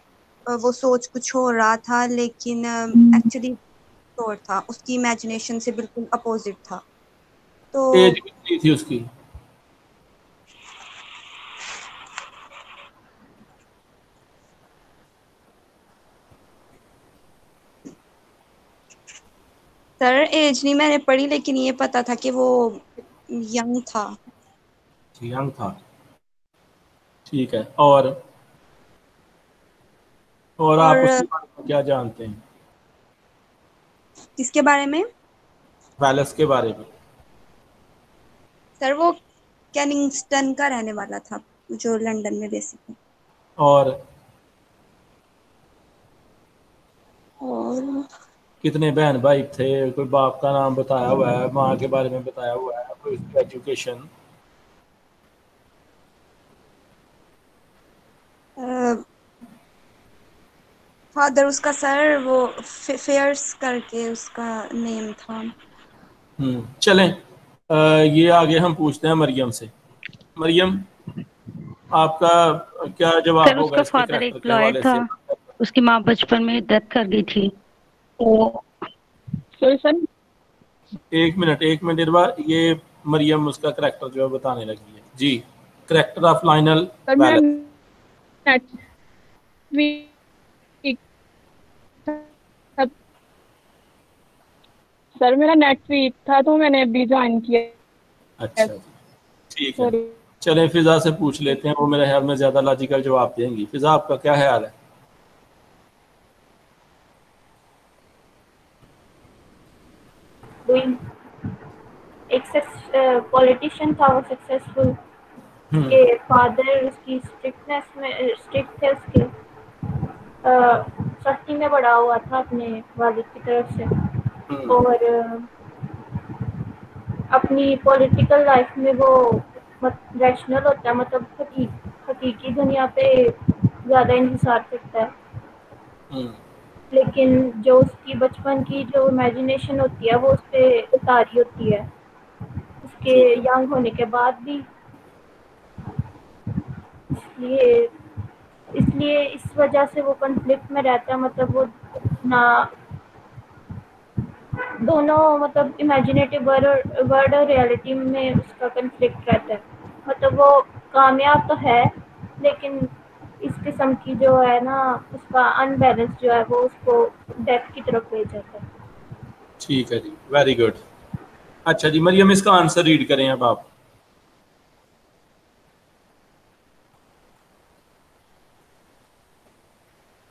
वो सोच कुछ हो रहा था लेकिन एक्चुअली और था, उसकी इमेजिनेशन से बिल्कुल अपोजिट था। तो एज कितनी थी उसकी? सर एज नहीं मैंने पढ़ी, लेकिन ये पता था कि वो यंग था। यंग था। ठीक है। और आप और उसके बारे में क्या जानते हैं? किसके बारे में? वेलेस के बारे में। सर वो कैनिंगस्टन का रहने वाला था, जो लंदन में बेसिकली। और और कितने बहन भाई थे? कोई बाप का नाम बताया हुआ है, माँ के बारे में बताया हुआ है, कोई उसकी एजुकेशन? फादर उसका सर वो फेयर्स करके उसका नेम था। चलें। ये आगे हम पूछते हैं मरियम से। मरियम, आपका क्या जवाब सर होगा उसका इसके फादर करैक्टर एक के लॉयर हवाले था, से? उसकी माँ बचपन में डेथ कर गई थी। तो सॉरी सर। एक मिनट इरवा, ये मरियम उसका करैक्टर जो है बताने लगी है। जी, करैक्टर ऑफ लाइनल सर मेरा वेलेस। नेट वीक था, सर मेरा नेट वीक था तो मैंने अभी ज्वाइन किया। अच्छा जी, ठीक है। सॉरी। चलें फिजा से पूछ लेते हैं, वो मेरे ख्याल में ज़्यादा लॉजिकल जवाब देंगी। फिजा, आपका क्या ख्याल है? डूइंग एक पॉलिटिशियन था वो सक्सेसफुल, उसके फादर उसकी स्ट्रिक्टनेस में स्ट्रिक्ट थे, उसके सख्ती में बड़ा हुआ था अपने वालिद की तरफ से, और अपनी पॉलिटिकल लाइफ में वो रैशनल होता है, मतलब हकीकी दुनिया पे ज़्यादा इंहिसार करता है। लेकिन जो उसकी बचपन की जो इमेजिनेशन होती है वो उस पर तारी होती है उसके यंग होने के बाद भी। इसलिए इस वजह से वो कॉन्फ्लिक्ट में रहता है, मतलब वो ना दोनों, मतलब इमेजिनेटिव वर्ल्ड और रियलिटी में उसका कॉन्फ्लिक्ट रहता है। मतलब वो कामयाब तो है लेकिन इस किस्म की जो है ना उसका अनबैलेंस जो है वो उसको डेथ की तरफ ले जाता है। ठीक है जी, वेरी गुड। अच्छा जी मरियम, इसका आंसर रीड करें अब आप।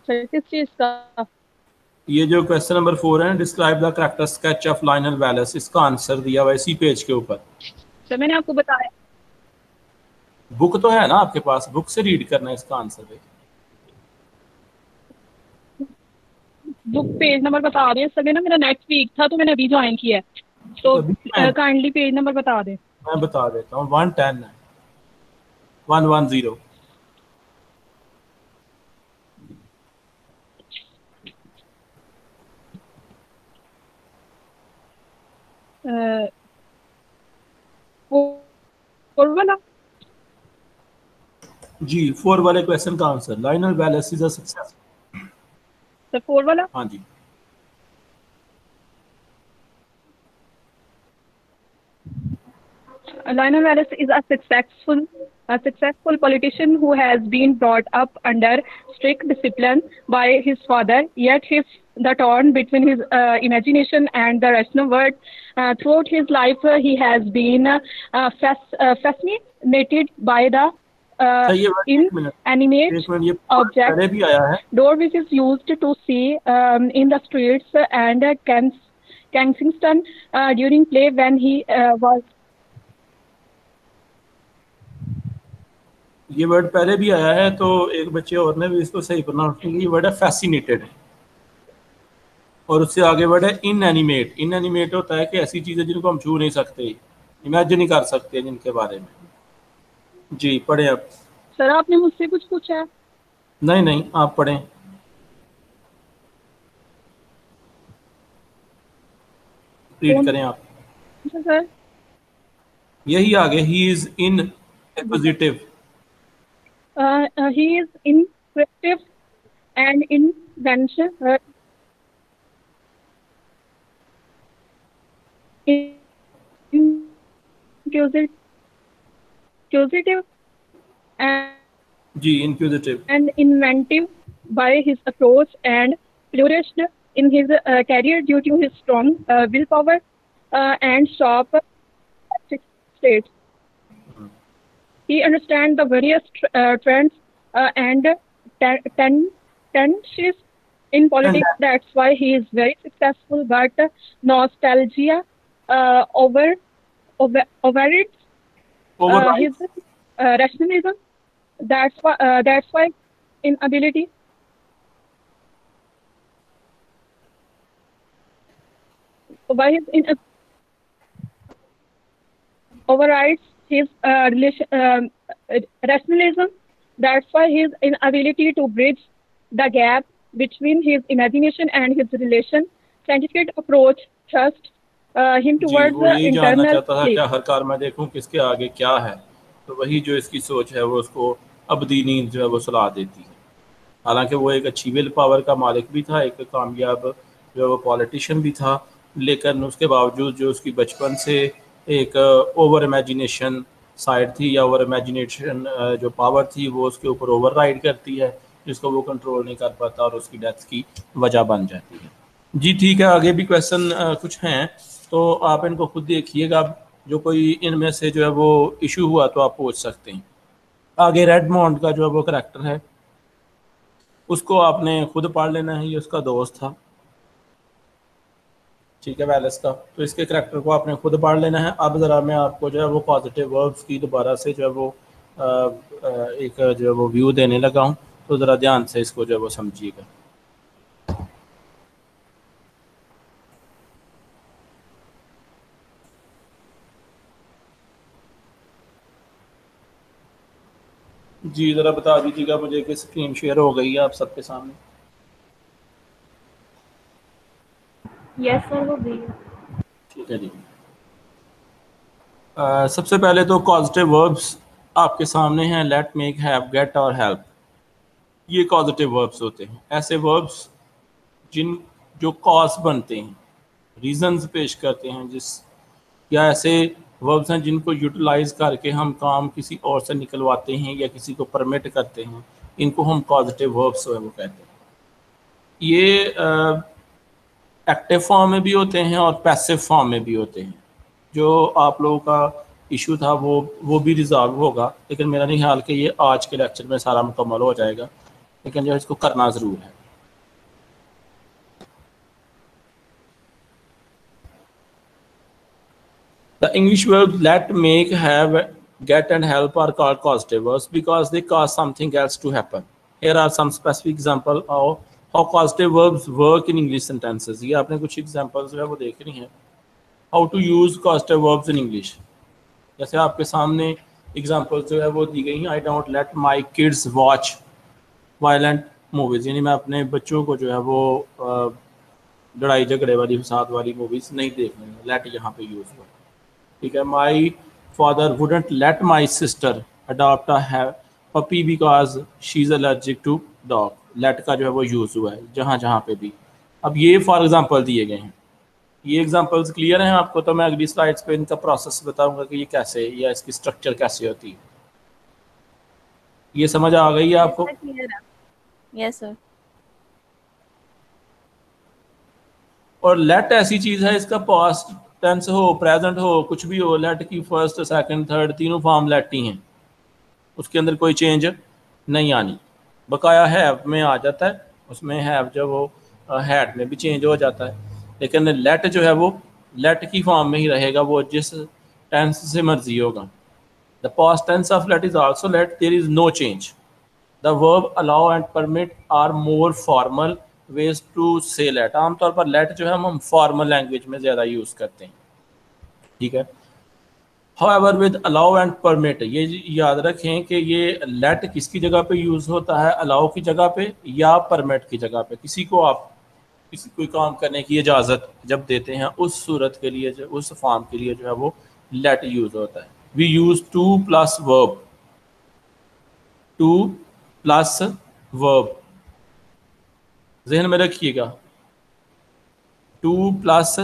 किस चीज का? ये जो क्वेश्चन नंबर 4 है, describe the character sketch of Lionel Wallace, इसका आंसर दिया हुआ इसी पेज के ऊपर। तो मैंने आपको बताया, बुक तो है ना आपके पास, बुक से रीड करना है इसका आंसर। बुक पेज नंबर बता दें। इस समय ना मेरा नेक्स्ट वीक था तो मैंने अभी ज्वाइन किया है, तो काइंडली पेज नंबर बता दें। मैं बता देता हूँ, 110 है, 110। वाला जी 4 वाले क्वेश्चन का answer, Lionel Wallace is a success. तो 4 वाला, हाँ जी। Lionel Wallace is a successful politician who has been brought up under strict discipline by his father, yet the torn between his imagination and the rational world. Throughout his life, he has been fascinated by the inanimate object, door which is used to see in the streets and Kensington during play when he was. ये word पहले भी आया है, तो एक बच्चे और ने भी इसको सही प्रोनाउंस किया। ये वर्ड है फैसिनेटेड, और उससे आगे वर्ड है इनएनिमेट। इनएनिमेट होता है कि ऐसी चीजें जिनको हम छू नहीं सकते, इमेजिन नहीं कर सकते जिनके बारे में। जी पढ़े आप। सर आपने मुझसे कुछ पूछा है? नहीं नहीं, आप पढ़ें, रीड करें आप। सर यही आगे, he is in एक्विजिटिव। he is inquisitive and inquisitive and inventive by his approach, and flourished in his career due to his strong willpower and sharp states. He understands the various trends and tendencies in politics. That's why he is very successful. But nostalgia overrides his rationalism. That's why inability. By his overrides his rationalism. That's why his inability to bridge the gap between his imagination and his relation. Scientific approach thrust him towards the internal चाहता था क्या हर car में देखूं किसके आगे क्या है, तो वही जो इसकी सोच है वो उसको अबदी नींद जो है वो सुला देती है। हालांकि वो एक अच्छी विल पावर का मालिक भी था, एक कामयाब जो वो पॉलिटिशियन भी था, लेकिन उसके बावजूद जो उसकी बचपन से एक ओवर इमेजिनेशन साइड थी, या ओवर इमेजिनेशन जो पावर थी वो उसके ऊपर ओवर राइड करती है, जिसको वो कंट्रोल नहीं कर पाता और उसकी डेथ की वजह बन जाती है। जी ठीक है, आगे भी क्वेश्चन कुछ हैं तो आप इनको खुद देखिएगा, जो कोई इनमें से जो है वो इशू हुआ तो आप पूछ सकते हैं। आगे रेडमोंड का जो है वो करैक्टर है, उसको आपने खुद पढ़ लेना है, ये उसका दोस्त था। ठीक है, वैलेस का। तो इसके करैक्टर को आपने खुद पढ़ लेना है। अब ज़रा मैं आपको जो है वो पॉजिटिव वर्ब्स की दोबारा से जो है वो एक जो है वो व्यू देने लगा हूँ, तो ज़रा ध्यान से इसको जो है वो समझिएगा। जी ज़रा बता दीजिएगा मुझे कि स्क्रीन शेयर हो गई है आप सबके सामने? यस सर, हो गई है। ठीक है जी। सबसे पहले तो कॉजिटिव वर्ब्स आपके सामने हैं, लेट, मेक, हैव, गेट और हेल्प। ये कॉजिटिव वर्ब्स होते हैं, ऐसे वर्ब्स जो कॉज बनते हैं, रीजंस पेश करते हैं, या ऐसे वर्ब्स हैं जिनको यूटिलाइज करके हम काम किसी और से निकलवाते हैं या किसी को परमिट करते हैं, इनको हम पॉजिटिव वर्ब्स वो कहते हैं। ये एक्टिव फॉर्म में भी होते हैं और पैसिव फॉर्म में भी होते हैं। जो आप लोगों का इशू था वो भी रिजॉल्व होगा, लेकिन मेरा नहीं ख्याल कि ये आज के लेक्चर में सारा मुकम्मल हो जाएगा, लेकिन जो इसको करना ज़रूर है। The English verbs let, make, have, get and help are called causative verbs because they cause something else to happen. Here are some specific examples of how causative verbs work in English sentences. ये आपने कुछ examples जो है वो देखनी है। How to use causative verbs in English. जैसे आपके सामने examples जो है वो दी गई हैं। I don't let my kids watch violent movies, यानी मैं अपने बच्चों को जो है वो लड़ाई झगड़े वाली, फसाद वाली मूवीज नहीं देखने। let यहाँ पे यूज हुआ, ठीक है। My father wouldn't let my sister adopt a puppy because she is allergic to dog. Let का जो है वो यूज़ हुआ है जहाँ जहाँ पे भी। अब ये फॉर एग्जांपल दिए गए हैं। ये एग्जांपल्स क्लियर हैं आपको? तो मैं अगली स्लाइड्स पे इनका प्रोसेस बताऊंगा कि ये कैसे, या इसकी स्ट्रक्चर कैसे होती है। ये समझ आ गई है आपको? Yes sir. और लेट ऐसी चीज़ है, इसका पास्ट टेंस हो, प्रेजेंट हो, कुछ भी हो, लेट की फर्स्ट, सेकंड, थर्ड तीनों फॉर्म लेट ही हैं, उसके अंदर कोई चेंज नहीं आनी। बकाया हैव में आ जाता है, उसमें हैव जो वो हैड में भी चेंज हो जाता है, लेकिन लेट जो है वो लेट की फॉर्म में ही रहेगा, वो जिस टेंस से मर्जी होगा। The past tense of let is also let, there is no change. The verb allow and permit are more formal ways to say let. आमतौर पर लेट जो है हम फॉर्मल लैंग्वेज में ज़्यादा यूज़ करते हैं, ठीक है। However with allow and permit, ये याद रखें कि ये लेट किसकी जगह पे यूज़ होता है, अलाउ की जगह पे या परमिट की जगह पे। किसी को आप कोई काम करने की इजाज़त जब देते हैं, उस सूरत के लिए, उस फॉर्म के लिए जो है वो लेट यूज़ होता है। We use to plus verb, to plus verb, जहन में रखिएगा, टू प्लस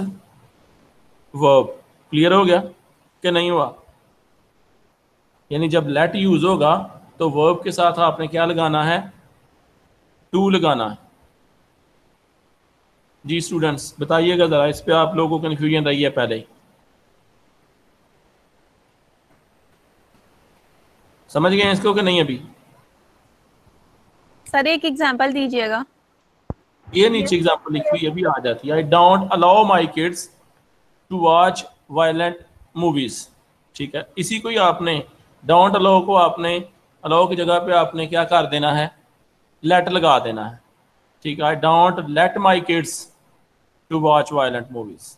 वर्ब। क्लियर हो गया कि नहीं हुआ? यानी जब लेट यूज होगा तो वर्ब के साथ आपने क्या लगाना है? टू लगाना है। जी स्टूडेंट्स बताइएगा जरा, इस पे आप लोगों को कन्फ्यूजन रही है पहले ही। समझ गए इसको कि नहीं अभी? सर एक एग्जांपल दीजिएगा। ये नीचे एग्जांपल लिखी हुई अभी आ जाती है। I don't allow my kids to watch violent movies, ठीक है। इसी को ही आपने डोंट अलाउ को आपने अलाउ की जगह पे आपने क्या कर देना है? लेट लगा देना है, ठीक है। I don't let my kids to watch violent movies.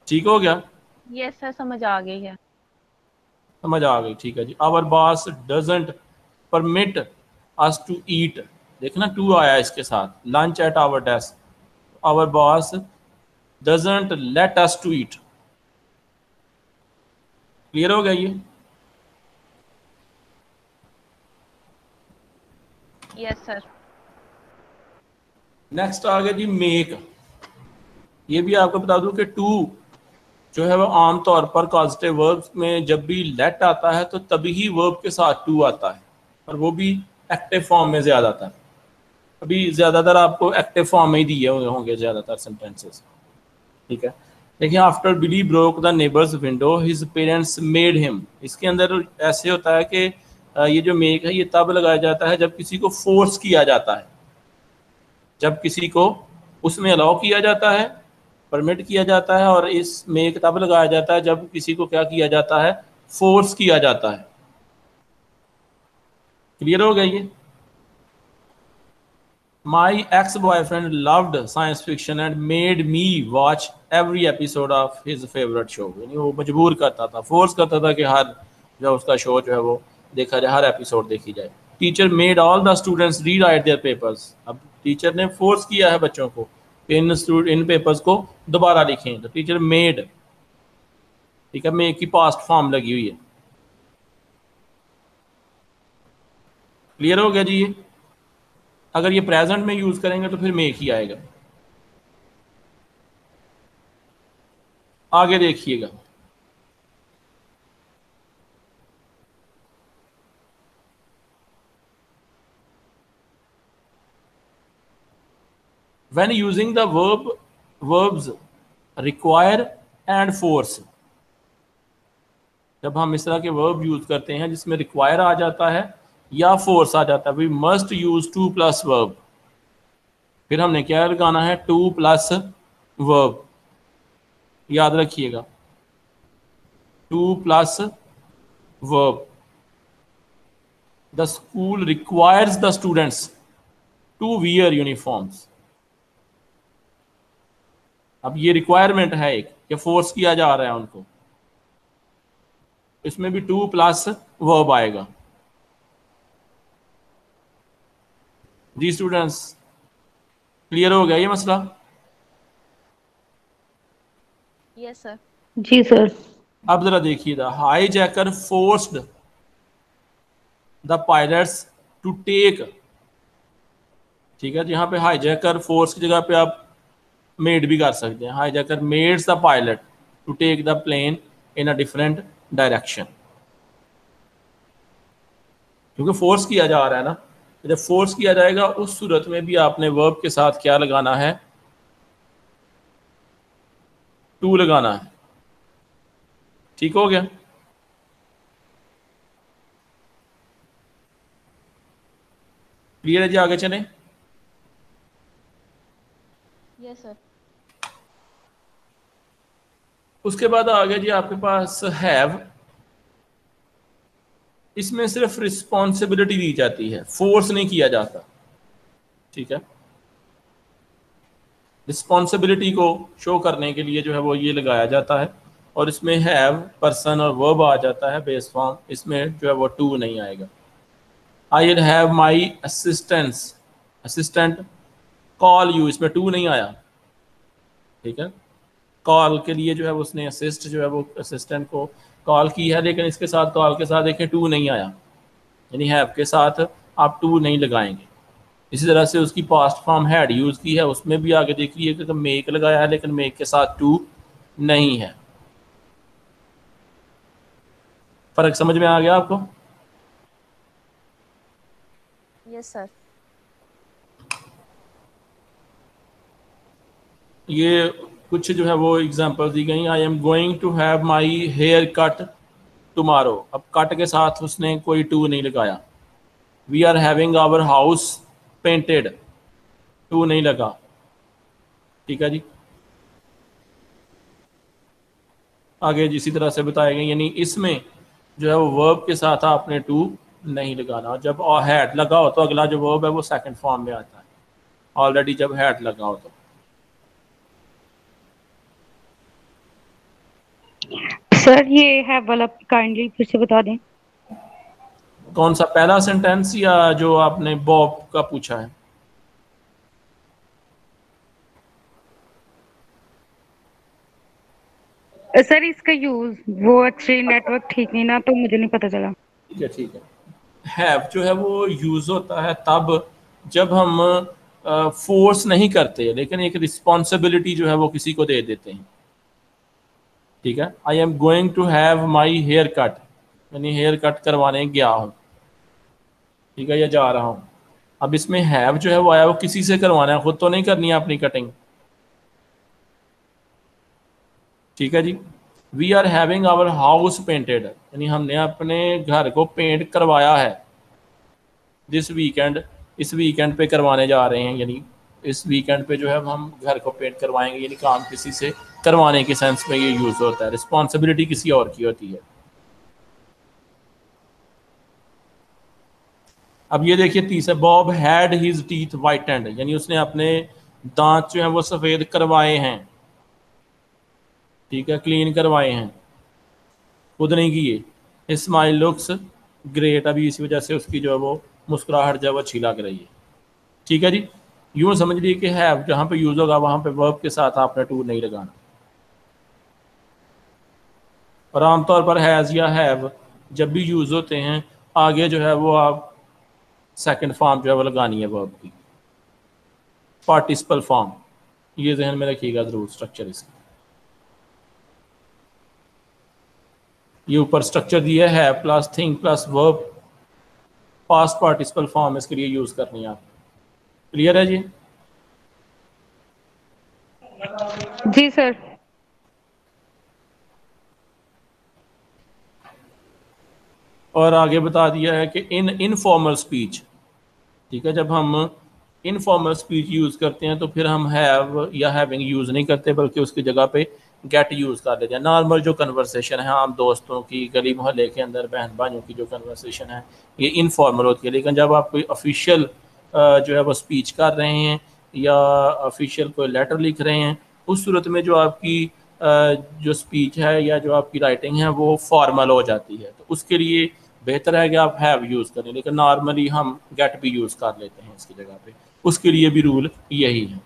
ठीक हो गया? यस सर, समझ आ गई है। समझ आ गई, ठीक है जी। Our boss doesn't permit us to eat, देखना टू आया इसके साथ, lunch at our desk. Our boss doesn't let us to eat. Clear हो गया ये? Yes sir. नेक्स्ट आ गया जी मेक। ये भी आपको बता दूं कि टू जो है वो आमतौर पर पॉजिटिव वर्ब्स में जब भी लेट आता है तो तभी ही वर्ब के साथ टू आता है, और वो भी एक्टिव फॉर्म में ज़्यादातर। अभी ज़्यादातर आपको एक्टिव फॉर्म में ही दिए हुए होंगे ज़्यादातर सेंटेंसेस, ठीक है। देखिए, after Billy broke the neighbours window his parents made him. इसके अंदर ऐसे होता है कि ये जो मेक है ये तब लगाया जाता है जब किसी को फोर्स किया जाता है, जब किसी को उसमें अलाउ किया जाता है परमिट किया जाता है, और इस मेक तब लगाया जाता है जब किसी को क्या किया जाता है, फोर्स किया जाता है। क्लियर हो गया ये? My ex boyfriend loved science fiction and made me watch every episode of his favourite show. यानी वो मजबूर करता था, फोर्स करता था कि हर जो उसका शो जो है वो देखा जाए, हर एपिसोड देखी जाए। Teacher made all the students री राइट देयर पेपर्स। अब टीचर ने फोर्स किया है बच्चों को इन पेपर्स को दोबारा लिखें, तो टीचर मेड, ठीक है, मेक की पास्ट फॉर्म लगी हुई है। क्लियर हो गया जी ये? अगर ये प्रेजेंट में यूज करेंगे तो फिर मेक ही आएगा। आगे देखिएगा, when using the verbs require and force, जब हम इस तरह के वर्ब यूज करते हैं जिसमें रिक्वायर आ जाता है या फोर्स आ जाता है, we must use to plus verb. फिर हमने क्या लगाना है, टू प्लस वर्ब, याद रखिएगा, to plus verb. The school requires the students to wear uniforms. अब ये रिक्वायरमेंट है एक, कि फोर्स किया जा रहा है उनको, इसमें भी टू प्लस वर्ब आएगा। जी स्टूडेंट्स, क्लियर हो गया ये मसला? Yes sir. जी सर। अब जरा देखिए, the hijacker forced the pilots to take, ठीक है, यहाँ पे हाईजैकर फोर्स की जगह पे आप मेड भी कर सकते हैं। Hijacker mades the pilot to take the plane in a different direction, क्योंकि फोर्स किया जा रहा है ना। जब फोर्स किया जाएगा उस सूरत में भी आपने वर्ब के साथ क्या लगाना है, टू लगाना है। ठीक हो गया? क्लियर है जी? आगे चलें। Yes sir. उसके बाद आ गया जी आपके पास हैव। इसमें सिर्फ रिस्पॉन्सिबिलिटी दी जाती है, फोर्स नहीं किया जाता। ठीक है, रिस्पॉन्सिबिलिटी को शो करने के लिए जो है वो ये लगाया जाता है, और इसमें हैव पर्सन और वर्ब आ जाता है बेस फॉर्म, इसमें जो है वो टू नहीं आएगा। I will have my assistant call you, इसमें टू नहीं आया। ठीक है, कॉल के लिए जो है उसने असिस्ट जो है वो असिस्टेंट को कॉल की है, लेकिन इसके साथ कॉल के साथ देखें टू नहीं आया, यानी हैव के साथ आप टू नहीं लगाएंगे। इसी तरह से उसकी पास्ट फॉर्म हैड यूज़ की है, उसमें भी आगे देखिए कि मेक लगाया है, लेकिन मेक के साथ टू नहीं है। फर्क समझ में आ गया आपको? Yes sir. ये कुछ जो है वो एग्जांपल दी गई। I am going to have my hair cut tomorrow. अब कट के साथ उसने कोई टू नहीं लगाया। We are having our house painted, to नहीं लगा। ठीक है जी, आगे जिसी तरह से बताया गया, यानी इसमें जो है वो वर्ब के साथ आपने टू नहीं लगाना। जब हैड लगा हो तो अगला जो वर्ब है वो सेकंड फॉर्म में आता है, ऑलरेडी जब हैड लगा हो तो। सर ये है वाला काइंडली फिर से बता दें। कौन सा, पहला सेंटेंस या जो आपने बॉब का पूछा है? सर इसका यूज वो एक्चुअली नेटवर्क ठीक नहीं ना, तो मुझे नहीं पता चला। ठीक है, ठीक है। हैव जो है वो यूज होता है तब जब हम फोर्स नहीं करते, लेकिन एक रिस्पॉन्सिबिलिटी जो है वो किसी को दे देते हैं। ठीक है, I am going to have my hair cut, यानी हेयर कट करवाने गया हूँ। ठीक है, या जा रहा हूँ। अब इसमें हैव जो है वो आया वो किसी से करवाना है, खुद तो नहीं करनी है अपनी कटिंग। ठीक है जी। We are having our house painted, यानी हमने अपने घर को पेंट करवाया है। दिस वीकेंड, इस वीकेंड पे करवाने जा रहे हैं, यानी इस वीकेंड पे जो है हम घर को पेंट करवाएंगे, यानी काम किसी से करवाने के सेंस में ये यूज़ होता है, रिस्पॉन्सिबिलिटी किसी और की होती है। अब ये देखिए तीसरा, बॉब हैड हिज टीथ वाइटेंड, यानी उसने अपने दांत जो हैं वो सफ़ेद करवाए हैं, ठीक है, क्लीन करवाए हैं, खुद नहीं किए। स्माइल लुक्स ग्रेट, अभी इसी वजह से उसकी जो है वो मुस्कुराहट जो है वो अच्छी लग रही है, ठीक है जी। यूँ समझ लीजिए कि हैव जहाँ पे यूज़ होगा वहाँ पे वर्ब के साथ आपने टू नहीं लगाना। और आमतौर पर हैज़ या हैव जब भी यूज़ होते हैं आगे जो है वो आप सेकंड फॉर्म जो है वो लगानी है वर्ब की, पार्टिसिपल फॉर्म, ये जहन में रखिएगा ज़रूर स्ट्रक्चर इसका। ये ऊपर स्ट्रक्चर दिया है plus thing plus verb, past participle form इसके लिए यूज़ करनी है आप। क्लियर है जी? जी सर। और आगे बता दिया है कि इन इनफॉर्मल स्पीच, ठीक है, जब हम इनफॉर्मल स्पीच यूज़ करते हैं तो फिर हम हैव या हैविंग यूज़ नहीं करते, बल्कि उसकी जगह पे गेट यूज़ कर लेते हैं। नॉर्मल जो कन्वर्सेशन है आम दोस्तों की, गली मोहल्ले के अंदर बहन भाइयों की जो कन्वर्सेशन है ये इनफॉर्मल होती है। लेकिन जब आप कोई ऑफिशियल जो है वो स्पीच कर रहे हैं या ऑफिशियल कोई लेटर लिख रहे हैं, उस सूरत में जो आपकी जो स्पीच है या जो आपकी राइटिंग है वो फॉर्मल हो जाती है, तो उसके लिए बेहतर है कि आप हैव यूज़ करें। लेकिन नॉर्मली हम गेट भी यूज़ कर लेते हैं इसकी जगह पे, उसके लिए भी रूल यही है,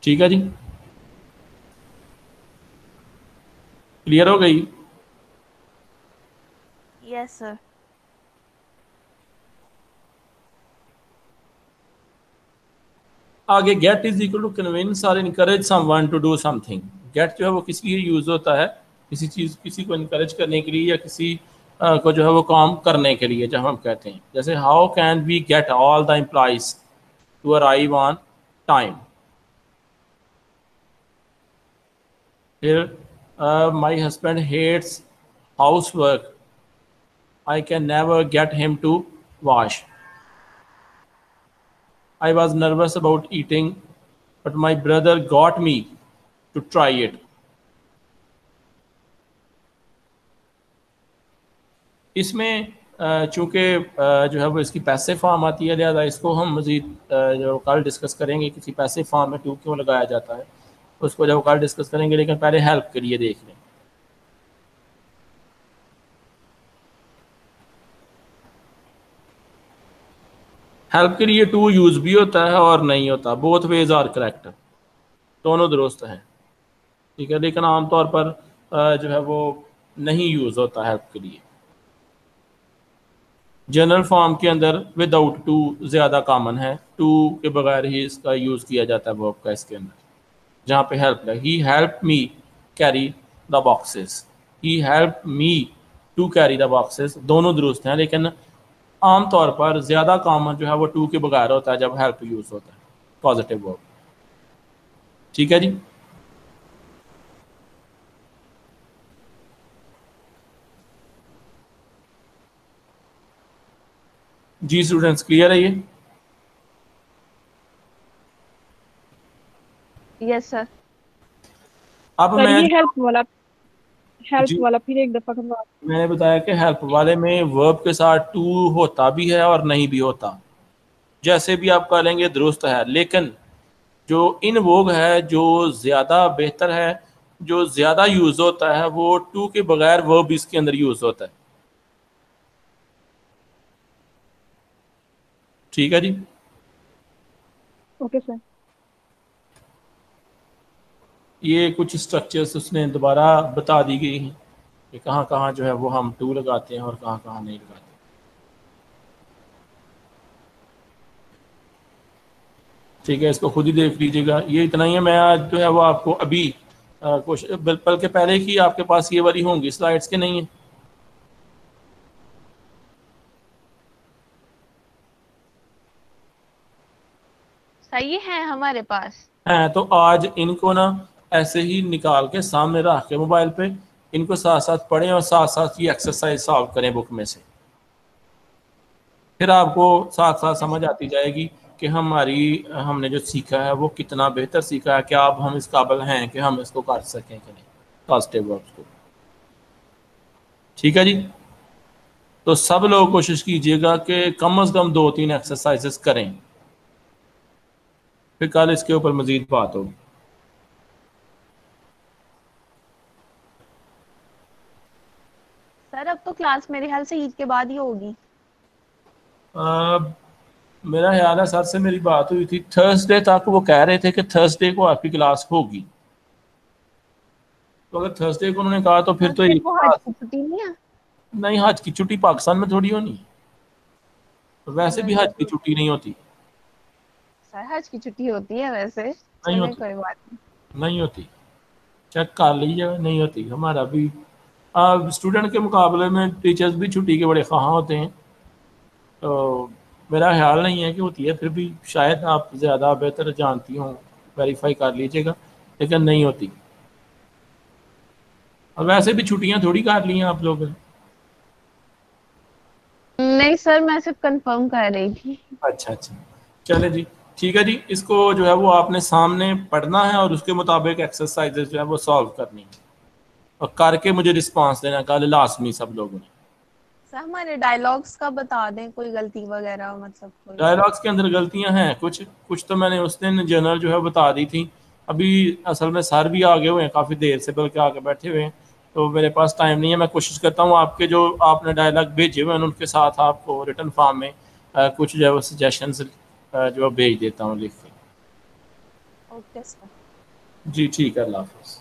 ठीक है जी। क्लियर हो गई? Yes sir. आगे get is equal to convince और encourage someone to do something. Get जो है वो किस लिए यूज होता है? किसी चीज, किसी को इनकरेज करने के लिए या किसी को जो है वो काम करने के लिए। जब हम कहते हैं जैसे how can we get all the employees to arrive on time, फिर my husband hates house work, I can never get him to wash, I was nervous about eating, but my brother got me to try it. इसमें चूँकि जो है वो इसकी passive form आती है, लिहाजा इसको हम मज़ीद जो कल डिस्कस करेंगे किसी पैसिव फॉर्म में टू क्यों लगाया जाता है, उसको जब कल डिस्कस करेंगे। लेकिन पहले हेल्प के लिए देख लें। हेल्प के लिए टू यूज़ भी होता है और नहीं होता, बोथ वेज आर करेक्ट, दोनों दुरुस्त हैं, ठीक है। लेकिन आमतौर पर जो है वो नहीं यूज़ होता हेल्प के लिए। जनरल फॉर्म के अंदर विदाउट टू ज़्यादा कॉमन है, टू के बगैर ही इसका यूज़ किया जाता है वर्ब का इसके अंदर। जहाँ पे हेल्प है, he help me carry the boxes, he help me to carry the boxes, दोनों दुरुस्त हैं। लेकिन आमतौर पर ज़्यादा कॉमन जो है वो टू के बगैर होता है जब हेल्प यूज़ होता है, पॉजिटिव वर्ब, ठीक है जी। जी स्टूडेंट्स, क्लियर है ये? Yes sir. अब सर मैं ये हेल्प वाला फिर एक दफा करवा। मैंने बताया कि हेल्प वाले में वर्ब के साथ टू होता भी है और नहीं भी होता, जैसे भी आप कह लेंगे दुरुस्त है। लेकिन जो इन वोग है, जो ज़्यादा बेहतर है, जो ज़्यादा यूज़ होता है, वो टू के बगैर वर्ब इसके अंदर यूज़ होता है, ठीक है जी। Okay sir. ये कुछ स्ट्रक्चर्स उसने दोबारा बता दी गई हैं कि कहाँ कहाँ जो है वो हम टू लगाते हैं और कहाँ कहाँ नहीं लगाते। ठीक है, इसको खुद ही देख लीजिएगा। ये इतना ही है। मैं आज जो है वो आपको अभी बल्कि पहले की आपके पास ये वाली होंगी स्लाइड्स के, नहीं है? सही है हमारे पास हैं तो आज इनको ना ऐसे ही निकाल के सामने रख के मोबाइल पे इनको साथ साथ पढ़ें और साथ साथ ये एक्सरसाइज सॉल्व करें बुक में से। फिर आपको साथ साथ समझ आती जाएगी कि हमने जो सीखा है वो कितना बेहतर सीखा है, क्या अब हम इस काबिल हैं कि हम इसको कर सकें कि नहीं, पॉजिटिव वर्ब्स को। ठीक है जी। तो सब लोग कोशिश कीजिएगा कि कम से कम 2-3 एक्सरसाइजेस करें, फिर कल इसके ऊपर मजीद बात होगी। सर अब तो क्लास मेरे ख्याल से ईद के बाद ही होगी। मेरा ख्याल है सर से मेरी बात हुई थी थर्सडे तक, वो कह रहे थे कि थर्सडे को आपकी क्लास होगी। तो अगर थर्सडे को उन्होंने कहा तो फिर तो फिर वो हज की छुट्टी नहीं है? नहीं, हज की छुट्टी पाकिस्तान में थोड़ी होनी, तो वैसे भी हज की छुट्टी नहीं होती। सर हज की छुट्टी होती है वैसे। नहीं होती, कोई बात नहीं होती, चेक कर लीजिए, नहीं होती। हमारा भी स्टूडेंट के मुकाबले में टीचर्स भी छुट्टी के बड़े ख्वाह होते हैं, तो मेरा ख्याल नहीं है कि होती है। फिर भी शायद आप ज़्यादा बेहतर जानती हों, वेरीफाई कर लीजिएगा, लेकिन नहीं होती। और वैसे भी छुट्टियां थोड़ी काट ली हैं आप लोगों ने। नहीं सर, मैं सिर्फ कंफर्म कर रही थी। अच्छा अच्छा, चले जी, ठीक है जी। इसको जो है वो आपने सामने पढ़ना है और उसके मुताबिक एक्सरसाइजेज जो है वो सॉल्व करनी है, और करके मुझे रिस्पांस देना कल लाजमी सब लोगों ने। सर हमारे डायलॉग्स का बता दें, कोई गलती वगैरह मतलब कोई। डायलॉग्स के अंदर गलतियां हैं कुछ कुछ, तो मैंने उस दिन जनरल जो है बता दी थी। अभी असल में सर भी आगे हुए हैं काफ़ी देर से, बल्कि आगे बैठे हुए हैं, तो मेरे पास टाइम नहीं है। मैं कोशिश करता हूँ आपके जो आपने डायलॉग भेजे हुए हैं उनके साथ आपको रिटन फॉर्म में कुछ जो है वो सजेशंस जो भेज देता हूँ लिख के। Okay sir. जी ठीक है, अल्लाह हाफ़िज़।